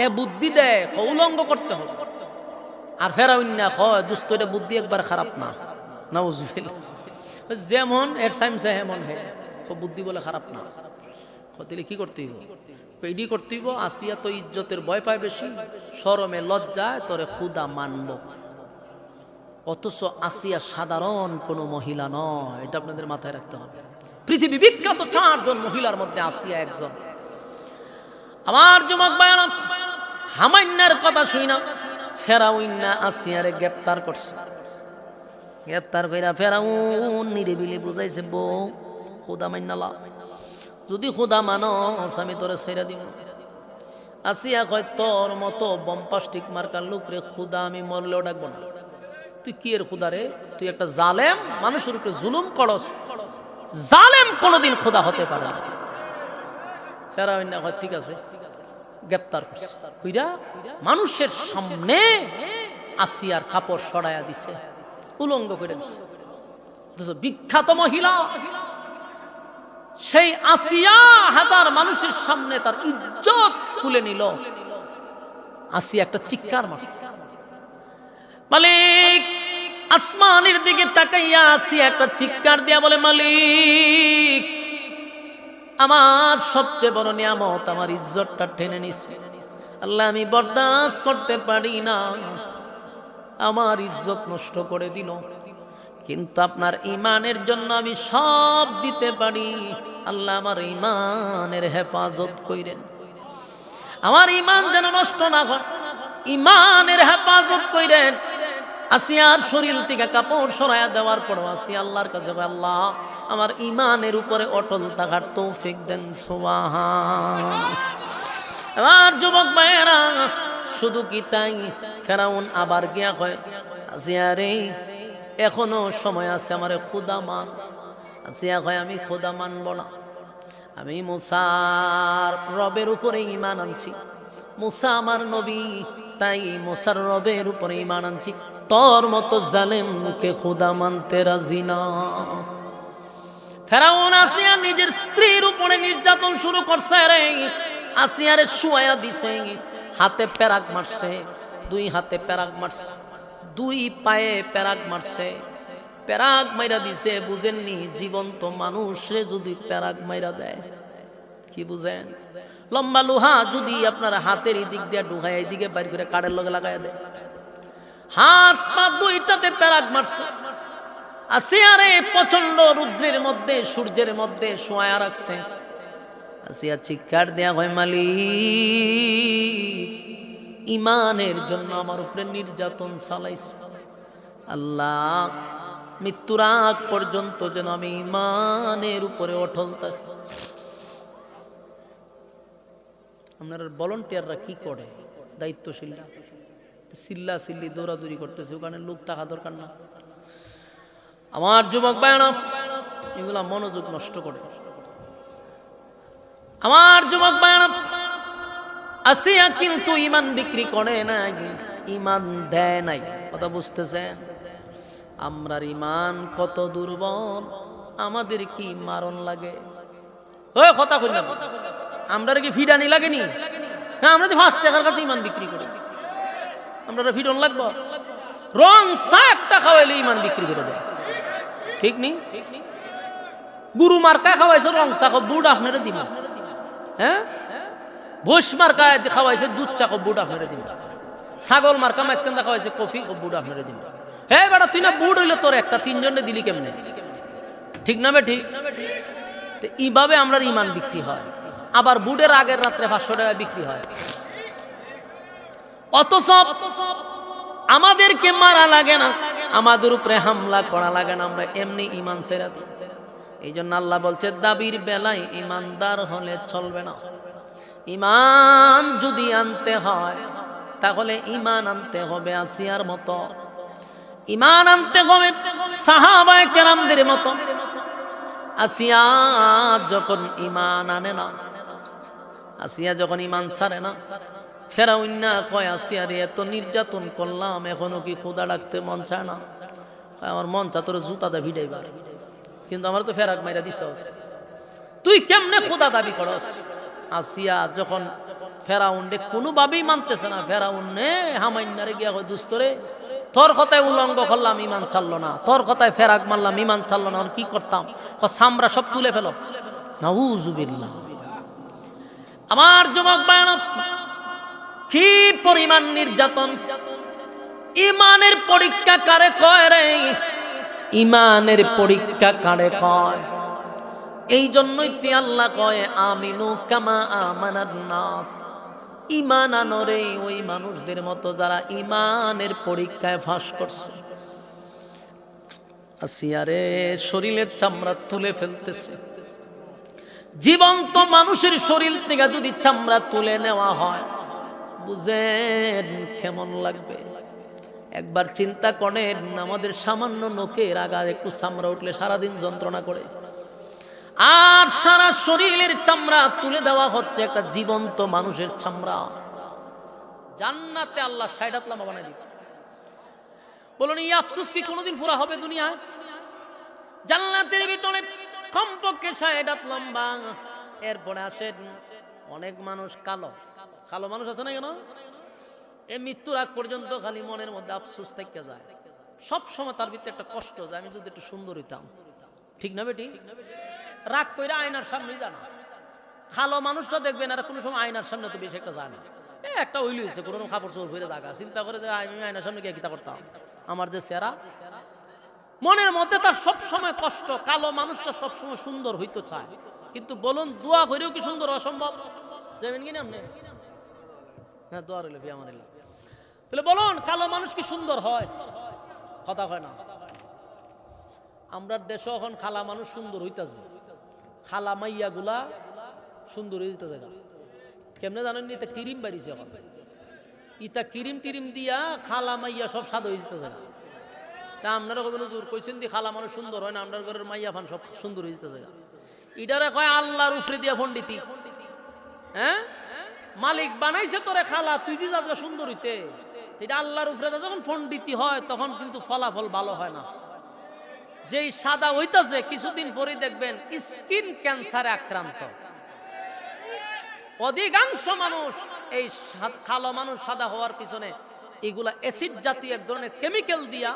Speaker 1: এ বুদ্ধি দেয় উলঙ্গ করতে হবে, আর ফেরাউন না কয় দুষ্ট এটা বুদ্ধি একবার খারাপ না। নাউযুবিল্লাহ। যেমন এর সাইমসা হেমন হে, বুদ্ধি বলে খারাপ না। তাহলে কি করতে হইব? এডি করতে হইব, আসিয়া তো ইজ্জতের ভয় পায় বেশি, শরমে লজ্জায় তোরে খুদা মানব। অথচ আসিয়া সাধারণ কোনো মহিলা নয়, এটা আপনাদের মাথায় রাখতে হবে। পৃথিবী বিখ্যাত 4 জন মহিলার মধ্যে আসিয়া একজন। আমার যুবক ভাইরা, হামাইন্নার কথা শুই না ফেরাউন না আসিয়ারে গ্রেফতার করছে। গ্রেপ্তার কইরা ফেরাউন নিরিবিলি বুঝাইছে, বউ খুদা মান্নালা, যদি খুদা মানস আমি তোরে ছেড়ে দিব। আসিয়া কয়, তোর মতো বম্পাস্টিক মার্কার লোক রে খুদা আমি মরলেও ডাকবো না। তুই কি এর খুদা রে? তুই একটা জালেম, মানুষের উপরে জুলুম করস। জালেম কোনোদিন খুদা হতে পারে না। ফেরাউন না কয়, ঠিক আছে, গ্রেপ্তার করছে। কইরা মানুষের সামনে আসিয়ার কাপড় সরাইয়া দিছে, উলঙ্গ করে দিছে। বিখ্যাত মহিলা সেই আসিয়া হাজার মানুষের সামনে তার ইজ্জত খুলে নিল। আসিয়া একটা চিৎকার মারছে। মালিক আসমানের দিকে তাকাইয়া আসিয়া একটা চিৎকার দিয়া বলে, মালিক আমার সবচেয়ে বড় নিয়ামত আমার ইজ্জতটা টেনে নিছে। আল্লাহ আমি বরদাস্ত করতে পারি না, আমার ইজ্জত নষ্ট করে দিল। কিন্তু আপনার ইমানের জন্য আমি সব দিতে পারি। আল্লাহ আমার ইমানের হেফাজত কইরেন, আমার ইমান যেন নষ্ট না হয়, ইমানের হেফাজত কইরেন। আসিয়ার শরীর থেকে কাপড় সরাইয়া দেওয়ার পর আসিয়া আল্লাহর কাছে, আল্লাহ আমার ইমানের উপরে অটল থাকার তৌফিক দেন। সুবহান। আমার যুবক ভাইয়েরা, শুধু কি তাই, ফেরাউন আবার গিয়া কয়, আসিয়া রে এখনো সময় আছে, আমারে খুদা মান। আসিয়া কয়, আমি খুদা মানব না, আমি মুসার রবের উপরে ঈমান আনছি। মুসা আমার নবী, তাই মুসার রবের উপরে ঈমান আনছি। তোর মতো জালেমকে খুদা মানতে রাজি না। ফেরাউন আসিয়া নিজের স্ত্রীর উপরে নির্যাতন শুরু করছে রে। আসিয়ারে শুয়াইয়া দিছে, হাতে পেরাক মারছে, দুই হাতে পেরাক মারছে, দুই পায়ে পেরাক মারছে। পেরাক মাইরা দিছে, বুঝেননি? জীবন্ত মানুষরে যদি পেরাক মাইরা দেয়, কি বুঝেন? লম্বা লোহা যদি আপনার হাতের এই দিক দিয়ে ঢুকায় এই দিকে বাইর করে কাঠের লগে লাগাই দেয়, হাত পা দুইটাতে পেরাক মারছে। আসিয়ারে প্রচন্ড রুদ্রের মধ্যে, সূর্যের মধ্যে শোয়া রাখছে। আসিয়া চিৎকার দেয়া হয়, মালিক ইমানের জন্য আমার উপরে নির্যাতন চালাইছে। আল্লাহ মৃত্যুর আগ পর্যন্ত যেন আমি ইমানের উপরে অটল থাকি। আপনার ভলান্টিয়াররা কি করে? দায়িত্বশীলরা চিল্লা চিল্লি দৌড়াদৌড়ি করতেছে, ওখানে লোক থাকা দরকার না। আমার যুবক ভাইরা, এগুলা মনোযোগ নষ্ট করে। আমার যুবক ভাইরা, আসিয়া কিন্তু ইমান বিক্রি করে নাই, ইমান দেয় নাই। কথা বুঝতেছেন? আমরার ইমান কত দুর্বল, আমাদের কি মারণ লাগে। ওই কথা কই না, আমরা কি ফিডানি লাগেনি? হ্যাঁ, আমরা 5 টাকার কাছে ইমান বিক্রি করি। আমরা ফিডন লাগবো? রং শাক টাকা খাওয়াইলে ইমান বিক্রি করে দেয়, ঠিক নি? গুরু মার্কা খাওয়াইছে রং শাক, বুট আপনারা দিব। হ্যাঁ, ভোস মার্কা খাওয়াইছে দুধ চা, বুট আপনারা দিব। ছাগল মার্কা মাঝখানটা খাওয়াইছে কফি, বুট আপনারা দিব। হ্যাঁ বেটা, তুই না বুট হইলে তোর একটা, 3 জনে দিলি কেমনে? ঠিক না বে? ঠিক। তো এইভাবে আমরা ইমান বিক্রি হয়। আবার বুটের আগের রাত্রে 500 টাকা বিক্রি হয়। অথচ আমাদেরকে মারা লাগে না, আমাদের উপরে হামলা করা লাগে না, আমরা এমনি ইমান ছেড়ে দিই। এই জন্য আল্লাহ বলছে, দাবির বেলায় ইমানদার হলে চলবে না। ইমান যদি আনতে হয় তাহলে ইমান আনতে হবে আসিয়ার মতো, ইমান আনতে হবে সাহাবায়ে কেরামদের মতো। আসিয়া যখন ইমান আনে না, আসিয়া যখন ইমান ছাড়ে না, ফেরাউন না কয়, আসিয়া রে এত নির্যাতন করলাম, এখনো কি খোদা ডাকতে মন চায় না? আমার মন চা তোর জুতাটা ভিড়াইবার, কিন্তু আমার তো ফেরাক মাইরা দিছস, তুই কেমনে খোদা দাবি করস? আসিয়া যখন ফেরাউন কোনোভাবেই মানতেছে না, ফেরাউন হামাইনারে গিয়া কয়, দুস্তরে তোর কথায় উলঙ্গ করলাম, ইমান ছাড়লো না, তোর কথায় ফেরাক মারলাম, ইমান ছাড়লো না, কি করতাম? সামরা সব তুলে ফেলো। নাউজুবিল্লাহ। আমার যুবক ভাইরা, কি পরিমাণ নির্যাতন! ইমানের পরীক্ষা কারে কয় রে? ইমানের পরীক্ষা কারে কয়? এই জন্যই তে আল্লাহ কয়, আমিনু কামা আমানান নাস। ইমান আনরে ওই মানুষদের মতো যারা ইমানের পরীক্ষায় ফাঁস করছে। আসিয়ারে শরীরের চামড়া তুলে ফেলতেছে। জীবন্ত মানুষের শরীর থেকে যদি চামড়া তুলে নেওয়া হয়, বুঝেন কেমন লাগবে। একবার চিন্তা করেন, আমাদের সামান্য নখের আগার একটু চামড়া উঠলে সারাদিন যন্ত্রণা করে, আর সারা শরীরের চামড়া তুলে দেওয়া হচ্ছে একটা জীবন্ত মানুষের চামড়া। জান্নাতে আল্লাহ ৬০ লম্বা বানাই দিবে। বলুন এই আফসোস কি কোনোদিন পুরা হবে দুনিয়ায়? জান্নাতের ভিতরে কমপক্ষে ৬০ লম্বা। এরপরে আসেন অনেক মানুষ কালো কালো মানুষ আছে না কেন? এই মৃত্যুর আগ পর্যন্ত খালি মনের মধ্যে আফসোস থেকে যায়, সব সময় তার ভিতরে একটা কষ্ট যে আমি যদি একটু সুন্দর হইতাম। ঠিক না বেটি? রাগ করে আয়নার সামনে যায় না। কালো মানুষটা দেখবেন আর কোনো সময় আয়নার সামনে তো বেশি একটা যায় না। একটা ওইলি হয়েছে কোনো কাপড় চোপড় ফিরে জায়গা চিন্তা করে যে আমি আয়নার সামনে গিয়ে কিতা করতাম, আমার যে চেহারা, মনের মধ্যে তার সব সময় কষ্ট। কালো মানুষটা সব সময় সুন্দর হইতে চায়, কিন্তু বলুন দোয়া করেও কি সুন্দর অসম্ভব? যাবেন কিনা আপনি? হ্যাঁ, দোয়া রইল আমার। তাহলে বলুন কালো মানুষ কি সুন্দর হয়? কথা হয় না। আমরা দেশে এখন খালা মানুষ সুন্দর হইতেছে, খালা মাইয়া গুলা সুন্দর হয়ে যেতে জায়গা কেমনে জানেন? ইতা ক্রিম বাড়িছে এখন, ইতা ক্রিম টিরিম দিয়া খালা মাইয়া সব সাদা হয়ে যেতে জায়গা। তা আপনারা কবেন জোর কইছেন দি খালা মানুষ সুন্দর হয় না, আপনার ঘরের মাইয়া ফান সব সুন্দর হয়ে যেতে জায়গা। ইটারে কয় আল্লাহর উপরে দিয়া পণ্ডিতি। হ্যাঁ, মালিক বানাইছে তোরে খালা, তুই যে যাবে সুন্দর হইতে, এটা আল্লাহর উপরে যখন পণ্ডিতি হয় তখন কিন্তু ফলাফল ভালো হয় না। যেই সাদা হইতাছে কিছুদিন পরে দেখবেন স্কিন ক্যান্সারে আক্রান্ত। অধিকাংশ মানুষ এই কালো মানুষ সাদা হওয়ার পিছনে এগুলা অ্যাসিড জাতীয় এক ধরনের কেমিক্যাল দিয়া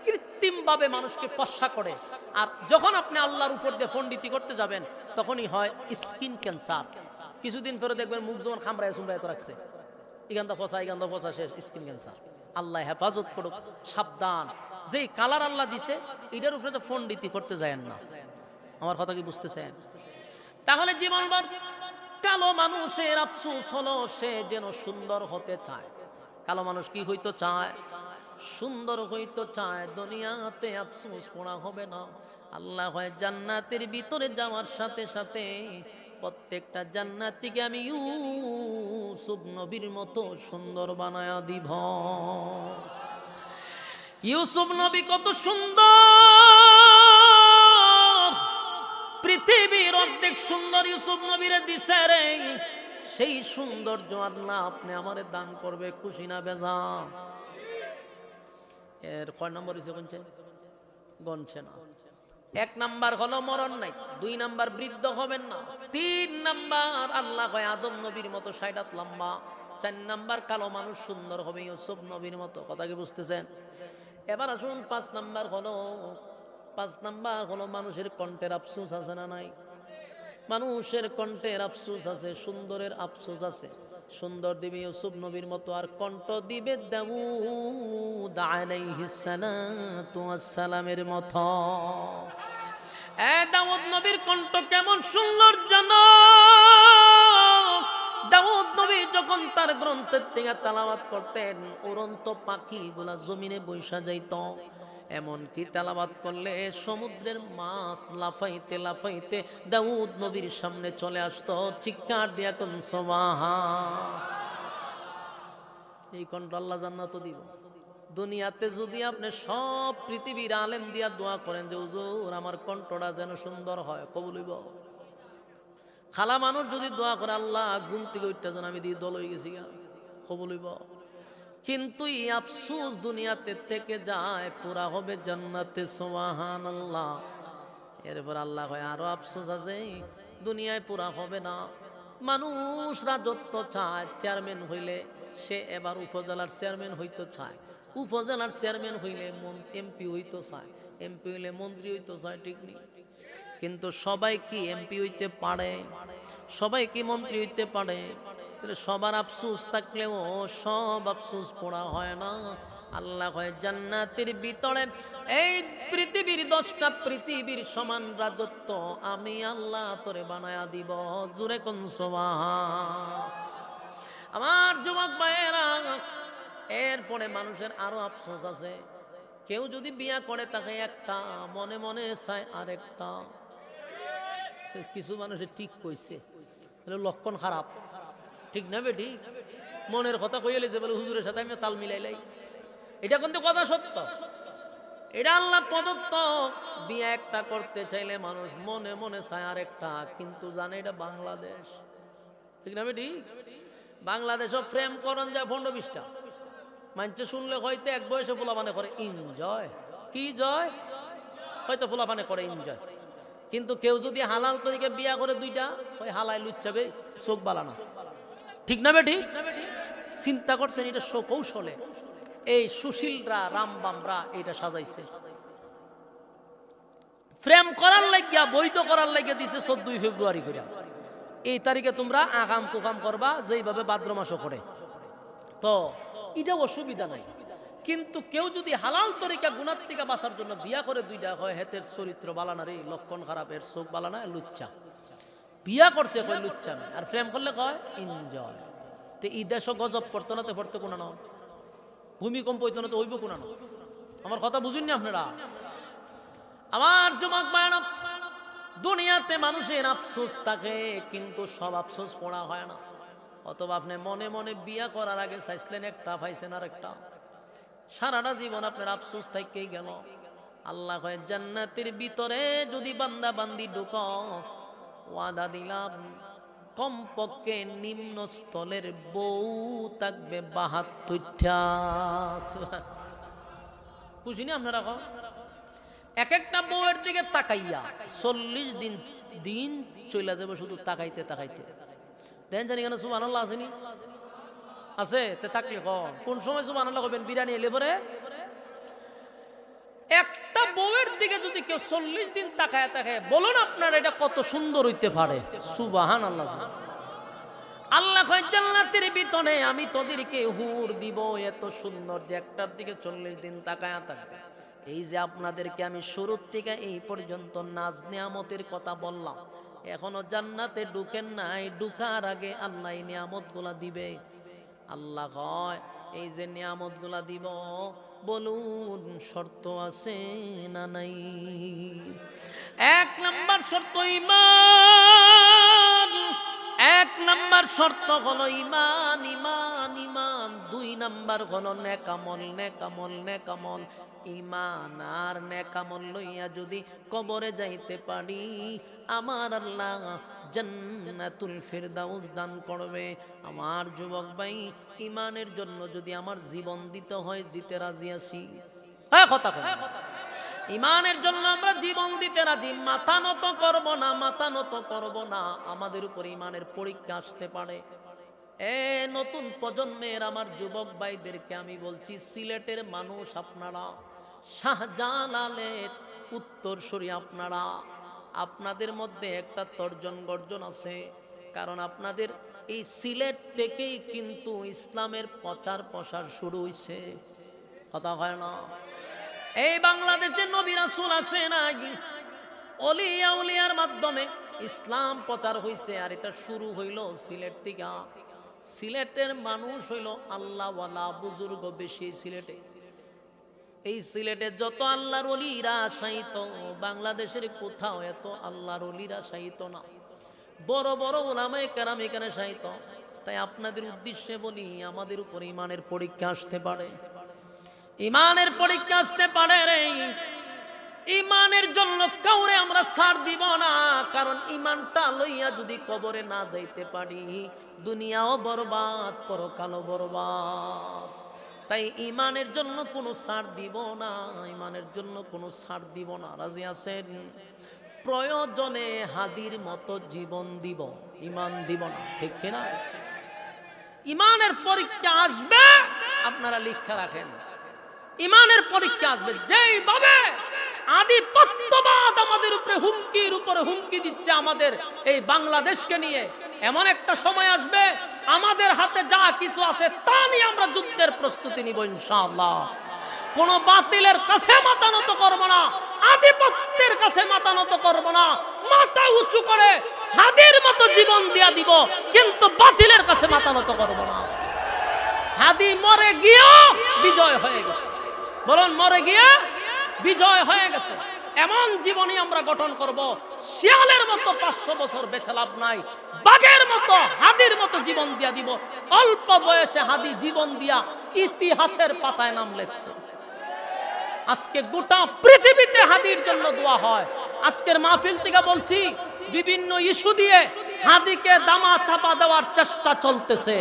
Speaker 1: কৃত্রিম ভাবে মানুষকে পশা করে। আর যখন আপনি আল্লাহর উপর দিয়ে পণ্ডিতি করতে যাবেন তখনই হয় স্কিন ক্যান্সার। কিছুদিন পরে দেখবেন মুখ যেমন খামড়ায় সুমড়ায় তো রাখছে, এখানটা ফসা এখানটা ফসা, শেষ স্কিন ক্যান্সার। আল্লাহ হেফাজত করুক, সাবধান। যেই কালার আল্লাহ দিছে এটার উপরে তো পণ্ডিতি করতে যায়েন না। আমার কথা কি বুঝতেছেন? তাহলে জীবনভর কালো মানুষের আফসোস হলো সে যেন সুন্দর হতে চায়। কালো মানুষ কি হইতো চায়? সুন্দর হইতো চায়। দুনিয়াতে আফসোস পড়া হবে না। আল্লাহ হয় জান্নাতের ভিতরে যাওয়ার সাথে সাথে প্রত্যেকটা জান্নাতীকে আমি ইউসুফ নবীর মতো সুন্দর বানায়া দিব। ইউসুফ নবী কত সুন্দর, পৃথিবীর অর্ধেক সুন্দর ইউসুফ নবীরে দিছে রে। সেই সৌন্দর্য আল্লাহ আপনি আমারে দান করবে, খুশি না বেজা? এর কয় নম্বর হইছে গনছে না। 1 নাম্বার হলো মরণ নাই, 2 নাম্বার বৃদ্ধ হবেন না, 3 নাম্বার আল্লাহ কয় আদম নবীর মতো ৬০ লম্বা, 4 নাম্বার কালো মানুষ সুন্দর হবে ইউসুফ নবীর মতো। কথা কি বুঝতেছেন? এবার আসুন 5 নাম্বার হলো মানুষের কণ্ঠের আফসোস আছে না নাই? মানুষের কণ্ঠের আফসোস আছে, সুন্দরের আফসোস আছে। সুন্দর দিবে ইউসুফ নবীর মতো, আর কণ্ঠ দিবে দাউদ আলাইহিস সালাতু ওয়াস সালামের মতো। দাউদ নবীর কণ্ঠ কেমন সুন্দর জানো? দাউদ নবী যখন তার গ্রন্থের থেকে তেলাওয়াত করতেন, উড়ন্ত পাখিগুলা জমিনে বৈশা যাইত। এমনকি তেলাওয়াত করলে সমুদ্রের মাছ লাফাইতে লাফাইতে দাউদ নবীর সামনে চলে আসতো, চিৎকার দিয়া কোন সুবহান। এই কণ্ঠ আল্লাহ জান্নাত দিব। দুনিয়াতে যদি আপনি সব পৃথিবীর আলেম দিয়া দোয়া করেন যে হুজুর আমার কণ্ঠটা যেন সুন্দর হয়, কবুল হইব। খালা মানুষ যদি দোয়া করে আল্লাহ ঘুম থেকে উঠতে যেন আমি দিয়ে দল হয়ে গেছি, কবুল হইব। কিন্তু এই আফসোস দুনিয়াতে থেকে যায়, পুরা হবে জান্নাতে, সুবহানাল্লাহ। এরপর আল্লাহ কয় আরো আফসোস আছে, দুনিয়ায় পুরা হবে না। মানুষ রাজত্ব চায়, চেয়ারম্যান হইলে সে এবার উপজেলার চেয়ারম্যান হইতে চায়, উপজেলার চেয়ারম্যান হইলে এমপি হইতে চায়, এমপি হইলে মন্ত্রী হইতে চায়, ঠিক নেই? কিন্তু সবাই কি এমপি হইতে পারে? সবাই কি মন্ত্রী হইতে পারে? সবার আফসোস থাকলেও সব আফসোস পড়া হয় না। আল্লাহ হয় জান্নাতের ভিতরে এই পৃথিবীর 10টা পৃথিবীর সমান রাজত্ব আমি আল্লাহ তোরে বানায়া দিব। জোরে কোন সুবহান। আমার যুবক ভাইয়েরা, এরপরে মানুষের আরো আফসোস আছে। কেউ যদি বিয়া করে তাকে একটা, মনে মনে চায় আরেকটা। কিছু মানুষে ঠিক কইছে, লক্ষণ খারাপ, ঠিক না বেটি? মনের কথা কইলে যে বলে হুজুরের সাথে আমি তাল মিলাইলাই, এটা কিন্তু কথা সত্য, এটা আল্লাহ প্রদত্ত। বিয়া একটা করতে চাইলে মানুষ মনে মনে চায় আরেকটা, কিন্তু জানে এটা বাংলাদেশ, ঠিক না বেটি? বাংলাদেশও প্রেম করন যায় 15-20টা, মানছে শুনলে হয়তো এক বয়সে পোলাপানে করে এনজয়, কি জয় হয়তো পোলাপানে করে এনজয়। কিন্তু কেউ যদি হালাল তরিকে বিয়া করে 2টা, ওই হালাই লুচ্ছাবে, চোখ বালানা, ঠিক না বেটি? চিন্তা করছেন এটা কৌশলে এই সুশীলরা, রামবামরা এটা সাজাইছে। প্রেম করার লাগিয়া, বৈধ করার লাগিয়া দিছে 14 ফেব্রুয়ারি করে। এই তারিখে তোমরা আগাম কুকাম করবা, যেইভাবে ভাদ্র মাসও করে, তো এটা অসুবিধা নাই। কিন্তু কেউ যদি হালাল তরিকা গুনার থেকে বাঁচার জন্য বিয়া করে 2টা, হয় হেতের চরিত্র বালানা রে, লক্ষণ খারাপের, চোখ বালানা, লুচ্চা। বিয়া করছে কয় লুচ্চামি, আর প্রেম করলে কয় এনজয়। তো এই দেশ গজব করতো না, তো পড়তে কোনো না, ভূমিকম্প হইতো না, তো হইব কোনো না। আমার কথা বুঝুননি আপনারা? আমার যুবক ভাইরা, দুনিয়াতে মানুষের আফসোস থাকে, কিন্তু সব আফসোস পড়া হয় না। অথবা আপনি মনে মনে বিয়া করার আগে চাইছিলেন একটা, পাইছেন আর একটা, সারাটা জীবন আপনার আফসোস থাকেই গেল। আল্লাহ কয় জান্নাতের ভিতরে যদি বান্দা বান্দি ঢুকস, ওয়াদা দিলাম কমপক্ষে নিম্ন স্থলের বউ থাকবে 72টা। বুঝিনি আপনারা? এক একটা বউয়ের দিকে তাকাইয়া 40 দিন চলে যাবে শুধু তাকাইতে তাকাইতে। দেন জানি কেন সুবহানাল্লাহ আসেনি? আছে তে তাকলে কোন সময় সুবহানাল্লাহ কইবেন? বিরিয়ানি এলে পরে একটা বউয়ের দিকে যদি কেউ 40 দিন তাকায় তাকায়, বলুন আপনার এটা কত সুন্দর হইতে পারে? সুবহানাল্লাহ। আল্লাহ কয় জান্নাতের ভিতরে আমি তোদেরকে হুর দিব এত সুন্দর, যে একটার দিকে 40 দিন তাকায়া থাকবে। এই যে আপনাদেরকে আমি শুরুর থেকে এই পর্যন্ত নাজ নিয়ামতের কথা বললাম, এখনো জান্নাতে ঢুকেন নাই, ঢুকার আগে আল্লাহ এই নিয়ামতগুলা দিবে। আল্লাহ কয় এই যে নিয়ামতগুলা দিব, বলুন শর্ত আছে না নাই? 1 নাম্বার শর্ত ঈমান, 1 নাম্বার শর্ত হলো ঈমান, ঈমান, ঈমান। 2 নাম্বার হলো নেকামল, নেকামল, নেকামল। ঈমান আর নেকামল লইয়া যদি কবরে যাইতে পারি, আমার আল্লাহ জান্নাতুল ফিরদাউস দান করবে। আমার যুবক ভাই, ঈমানের জন্য যদি আমার জীবন দিতে হয়, দিতে রাজি আছি। হ্যাঁ, কথা কই। ঈমানের জন্য আমরা জীবন দিতে রাজি, মাথা নত করব না, মাথা নত করব না। আমাদের উপর ঈমানের পরীক্ষা আসতে পারে। নতুন প্রজন্মের আমার যুবক ভাইদেরকে আমি বলছি, সিলেটের মানুষ আপনারা, শাহজালালের উত্তরসূরি আপনারা, আপনাদের মধ্যে একটা তর্জন গর্জন আছে। কারণ আপনাদের এই সিলেট থেকেই কিন্তু ইসলামের প্রচার প্রসার শুরু হয়েছে, কথা হয় না? এই বাংলাদেশে নবী রাসূল আসে নাই, ওলিয়া উলিয়ার মাধ্যমে ইসলাম প্রচার হইছে। আর এটা শুরু হইল সিলেট থেকে। সিলেটের মানুষ হইল আল্লাহওয়ালা, বুজুর্গ বেশি সিলেটে। এই সিলেটে যত আল্লাহর ওলিরা শায়িত, বাংলাদেশের কোথাও এত আল্লাহর ওলিরা শায়িত না। বড় বড় উলামায়ে কেরাম এখানে শায়িত। তাই আপনাদের উদ্দেশ্যে বলি, আমাদের উপর ঈমানের পরীক্ষা আসতে পারে, ঈমানের পরীক্ষা আসতে পারে রে। ঈমানের জন্য কাউরে আমরা ছাড় দিব না। কারণ ঈমানটা লইয়া যদি কবরে না যাইতে পারি, দুনিয়াও বরবাদ, পরকালও বরবাদ। তাই ঈমানের জন্য কোনো ছাড় দিব না, ঈমানের জন্য কোনো ছাড় দিব না। রাজি আছেন? প্রয়োজনে হাদির মতো জীবন দিব, ঈমান দিব না, ঠিক কিনা? ঈমানের পরীক্ষা আসবে, আপনারা লিখা রাখেন। ঈমানের পরীক্ষা আসবে। যেইভাবে আধিপত্যবাদ আমাদের উপরে হুমকির উপরে হুমকি দিচ্ছে আমাদের এই বাংলাদেশকে নিয়ে, এমন একটা সময় আসবে আমাদের হাতে যা কিছু আছে তা নিয়ে আমরা যুদ্ধের প্রস্তুতি নিব ইনশাআল্লাহ। কোন বাতিলের কাছে মাথা নত করব না, আধিপত্যের কাছে মাথা নত করব না। মাথা উঁচু করে হাদির মতো জীবন দিয়া দিব, কিন্তু বাতিলের কাছে মাথা নত করব না। হাদি মরে গিয়েও বিজয় হয়ে গেছে। বলুন মরে গিয়ে বিজয় হয়ে গেছে। এমন জীবনী আমরা গঠন করব, শিয়ালের মতো 500 বছর বেঁচে লাভ নাই, বাঘের মতো হাদির মতো জীবন দিয়া দিব। অল্প বয়সে হাদি জীবন দিয়া ইতিহাসের পাতায় নাম লেখছে। আজকে গোটা পৃথিবীতে হাদির জন্য দোয়া হয়। আজকের মাহফিল থেকে বলছি, বিভিন্ন ইস্যু দিয়ে হাদিকে দামা চাপা দেওয়ার চেষ্টা চলতেছে।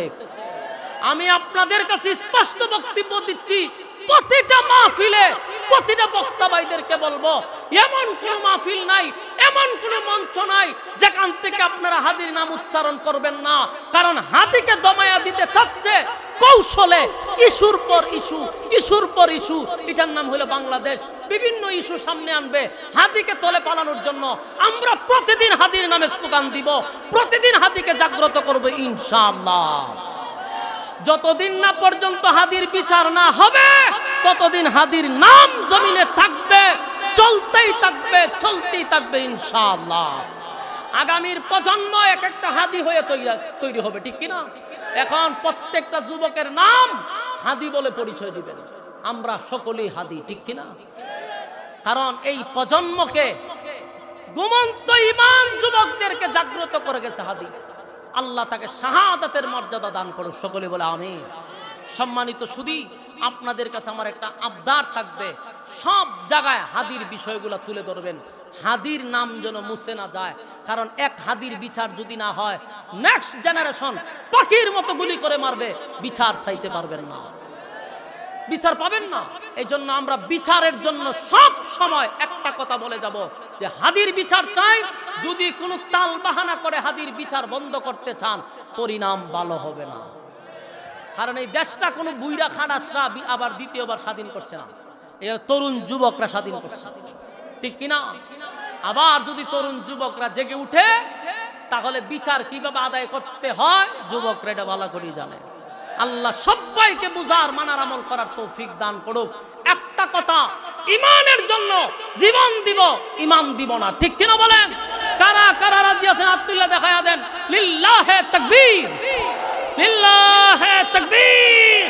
Speaker 1: আমি আপনাদের কাছে স্পষ্ট বক্তব্য দিচ্ছি, প্রতিটা মাহফিলে প্রতিটা বক্তা ভাইদেরকে বলবো, এমন কোন মাহফিল নাই, এমন কোন মঞ্চ নাই যেখান থেকে আপনারা হাদির নাম উচ্চারণ করবেন না। কারণ হাদিকে দমায়া দিতে চাচ্ছে কৌশলে, ইস্যুর পর ইস্যু, ইস্যুর পর ইস্যু। এটার নাম হলো বাংলাদেশ। বিভিন্ন ইস্যু সামনে আনবে হাদিকে তলে পালানোর জন্য। আমরা প্রতিদিন হাদির নামে স্লোগান দিব, প্রতিদিন হাদিকে জাগ্রত করব ইনশাআল্লাহ। যতদিন না পর্যন্ত হাদির বিচার না হবে, ততদিন হাদির নাম জমিনে থাকবে, চলতেই থাকবে, চলতেই থাকবে ইনশাআল্লাহ। আগামীর প্রজন্ম এক একটা হাদি হয়ে তৈরি হবে, ঠিক কিনা? এখন প্রত্যেকটা যুবকের নাম হাদি বলে পরিচয় দিবেন। আমরা সকলেই হাদি, ঠিক কিনা? কারণ এই প্রজন্মকে ঘুমন্ত ঈমান যুবকদেরকে জাগ্রত করে গেছে হাদি। আল্লাহ তাকে শাহাদাতের মর্যাদা দান করুন, সকলে বলে আমিন। সম্মানিত সুধী, আপনাদের কাছে আমার একটা আবদার থাকবে, সব জায়গায় হাদির বিষয়গুলো তুলে ধরবেন। হাদির নাম যেন মুছে না যায়, কারণ এক হাদির বিচার যদি না হয়, নেক্সট জেনারেশন পাখির মতো গুলি করে মারবে, বিচার চাইতে পারবেন না, বিচার পাবেন না। এই জন্য আমরা বিচারের জন্য সব সময় একটা কথা বলে যাব যে হাদির বিচার চাই। যদি কোনো তাল বাহানা করে হাদির বিচার বন্ধ করতে চান, পরিণাম ভালো হবে না। কারণ এই দেশটা কোনো বুইরা খাড়াসরা আবার দ্বিতীয়বার স্বাধীন করছে না, এর তরুণ যুবকরা স্বাধীন করছে, ঠিক কিনা? আবার যদি তরুণ যুবকরা জেগে উঠে, তাহলে বিচার কিভাবে আদায় করতে হয় যুবকরা এটা ভালো করে জানে। আল্লাহ সবাইকে বুঝার, মানার, আমল করার তৌফিক দান করুক। একটা কথা, ইমানের জন্য জীবন দিব, ইমান দিব না, ঠিক কিনা বলেন? কারা কারা রাজি আছেন আব্দুল্লাহ দেখায়া দেন। লিল্লাহে তাকবীর, লিল্লাহে তাকবীর।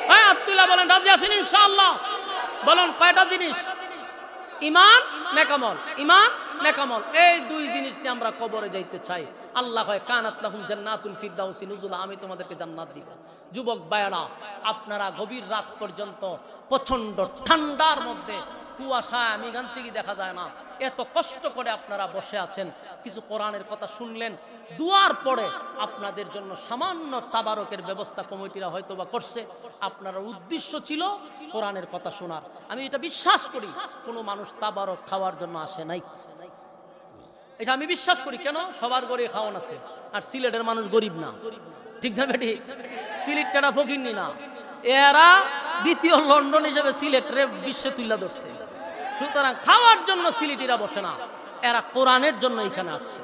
Speaker 1: হ্যাঁ আব্দুল্লাহ বলেন রাজি আছেন ইনশাআল্লাহ? বলেন কয়টা জিনিস? ইমান, নেকামল। ইমান, নেকামল, এই দুই জিনিস নিয়ে আমরা কবরে যাইতে চাই। আল্লাহ কয় কানাত লাহুম জান্নাতুল ফিরদাউসি নুজুলা, আমি তোমাদেরকে জান্নাত দিব। যুবক ভাইরা, আপনারা গভীর রাত পর্যন্ত প্রচন্ড ঠান্ডার মধ্যে কুয়াশায়, আমি এখান থেকে দেখা যায় না, এত কষ্ট করে আপনারা বসে আছেন, কিছু কোরআনের কথা শুনলেন। দুয়ার পরে আপনাদের জন্য সামান্য তাবারকের ব্যবস্থা কমিটিরা হয়তো বা করছে। আপনার উদ্দেশ্য ছিল কোরআনের কথা শোনার। আমি এটা বিশ্বাস করি, কোনো মানুষ তাবারক খাওয়ার জন্য আসে নাই, এটা আমি বিশ্বাস করি। কেন? সবার ঘরে খাওয়ান আছে, আর সিলেটের মানুষ গরিব না, ঠিক না বেটি? সিলেটটা ফকিরনি না, এরা দ্বিতীয় লন্ডন হিসেবে সিলেটরে বিশ্বে তুলে ধরছে। সুতরাং খাওয়ার জন্য সিলেটিরা বসে না, এরা কোরআনের জন্য এখানে আসছে,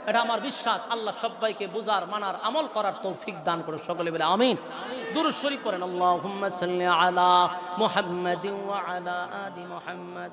Speaker 1: এটা আমার বিশ্বাস। আল্লাহ সবাইকে বুঝার, মানার, আমল করার তৌফিক দান করে, সকলে বলে আমিন। দুরূদ শরীফ পড়েন। আল্লাহুম্মা সাল্লি আলা মুহাম্মাদিন ওয়া আলা আলি মুহাম্মাদ।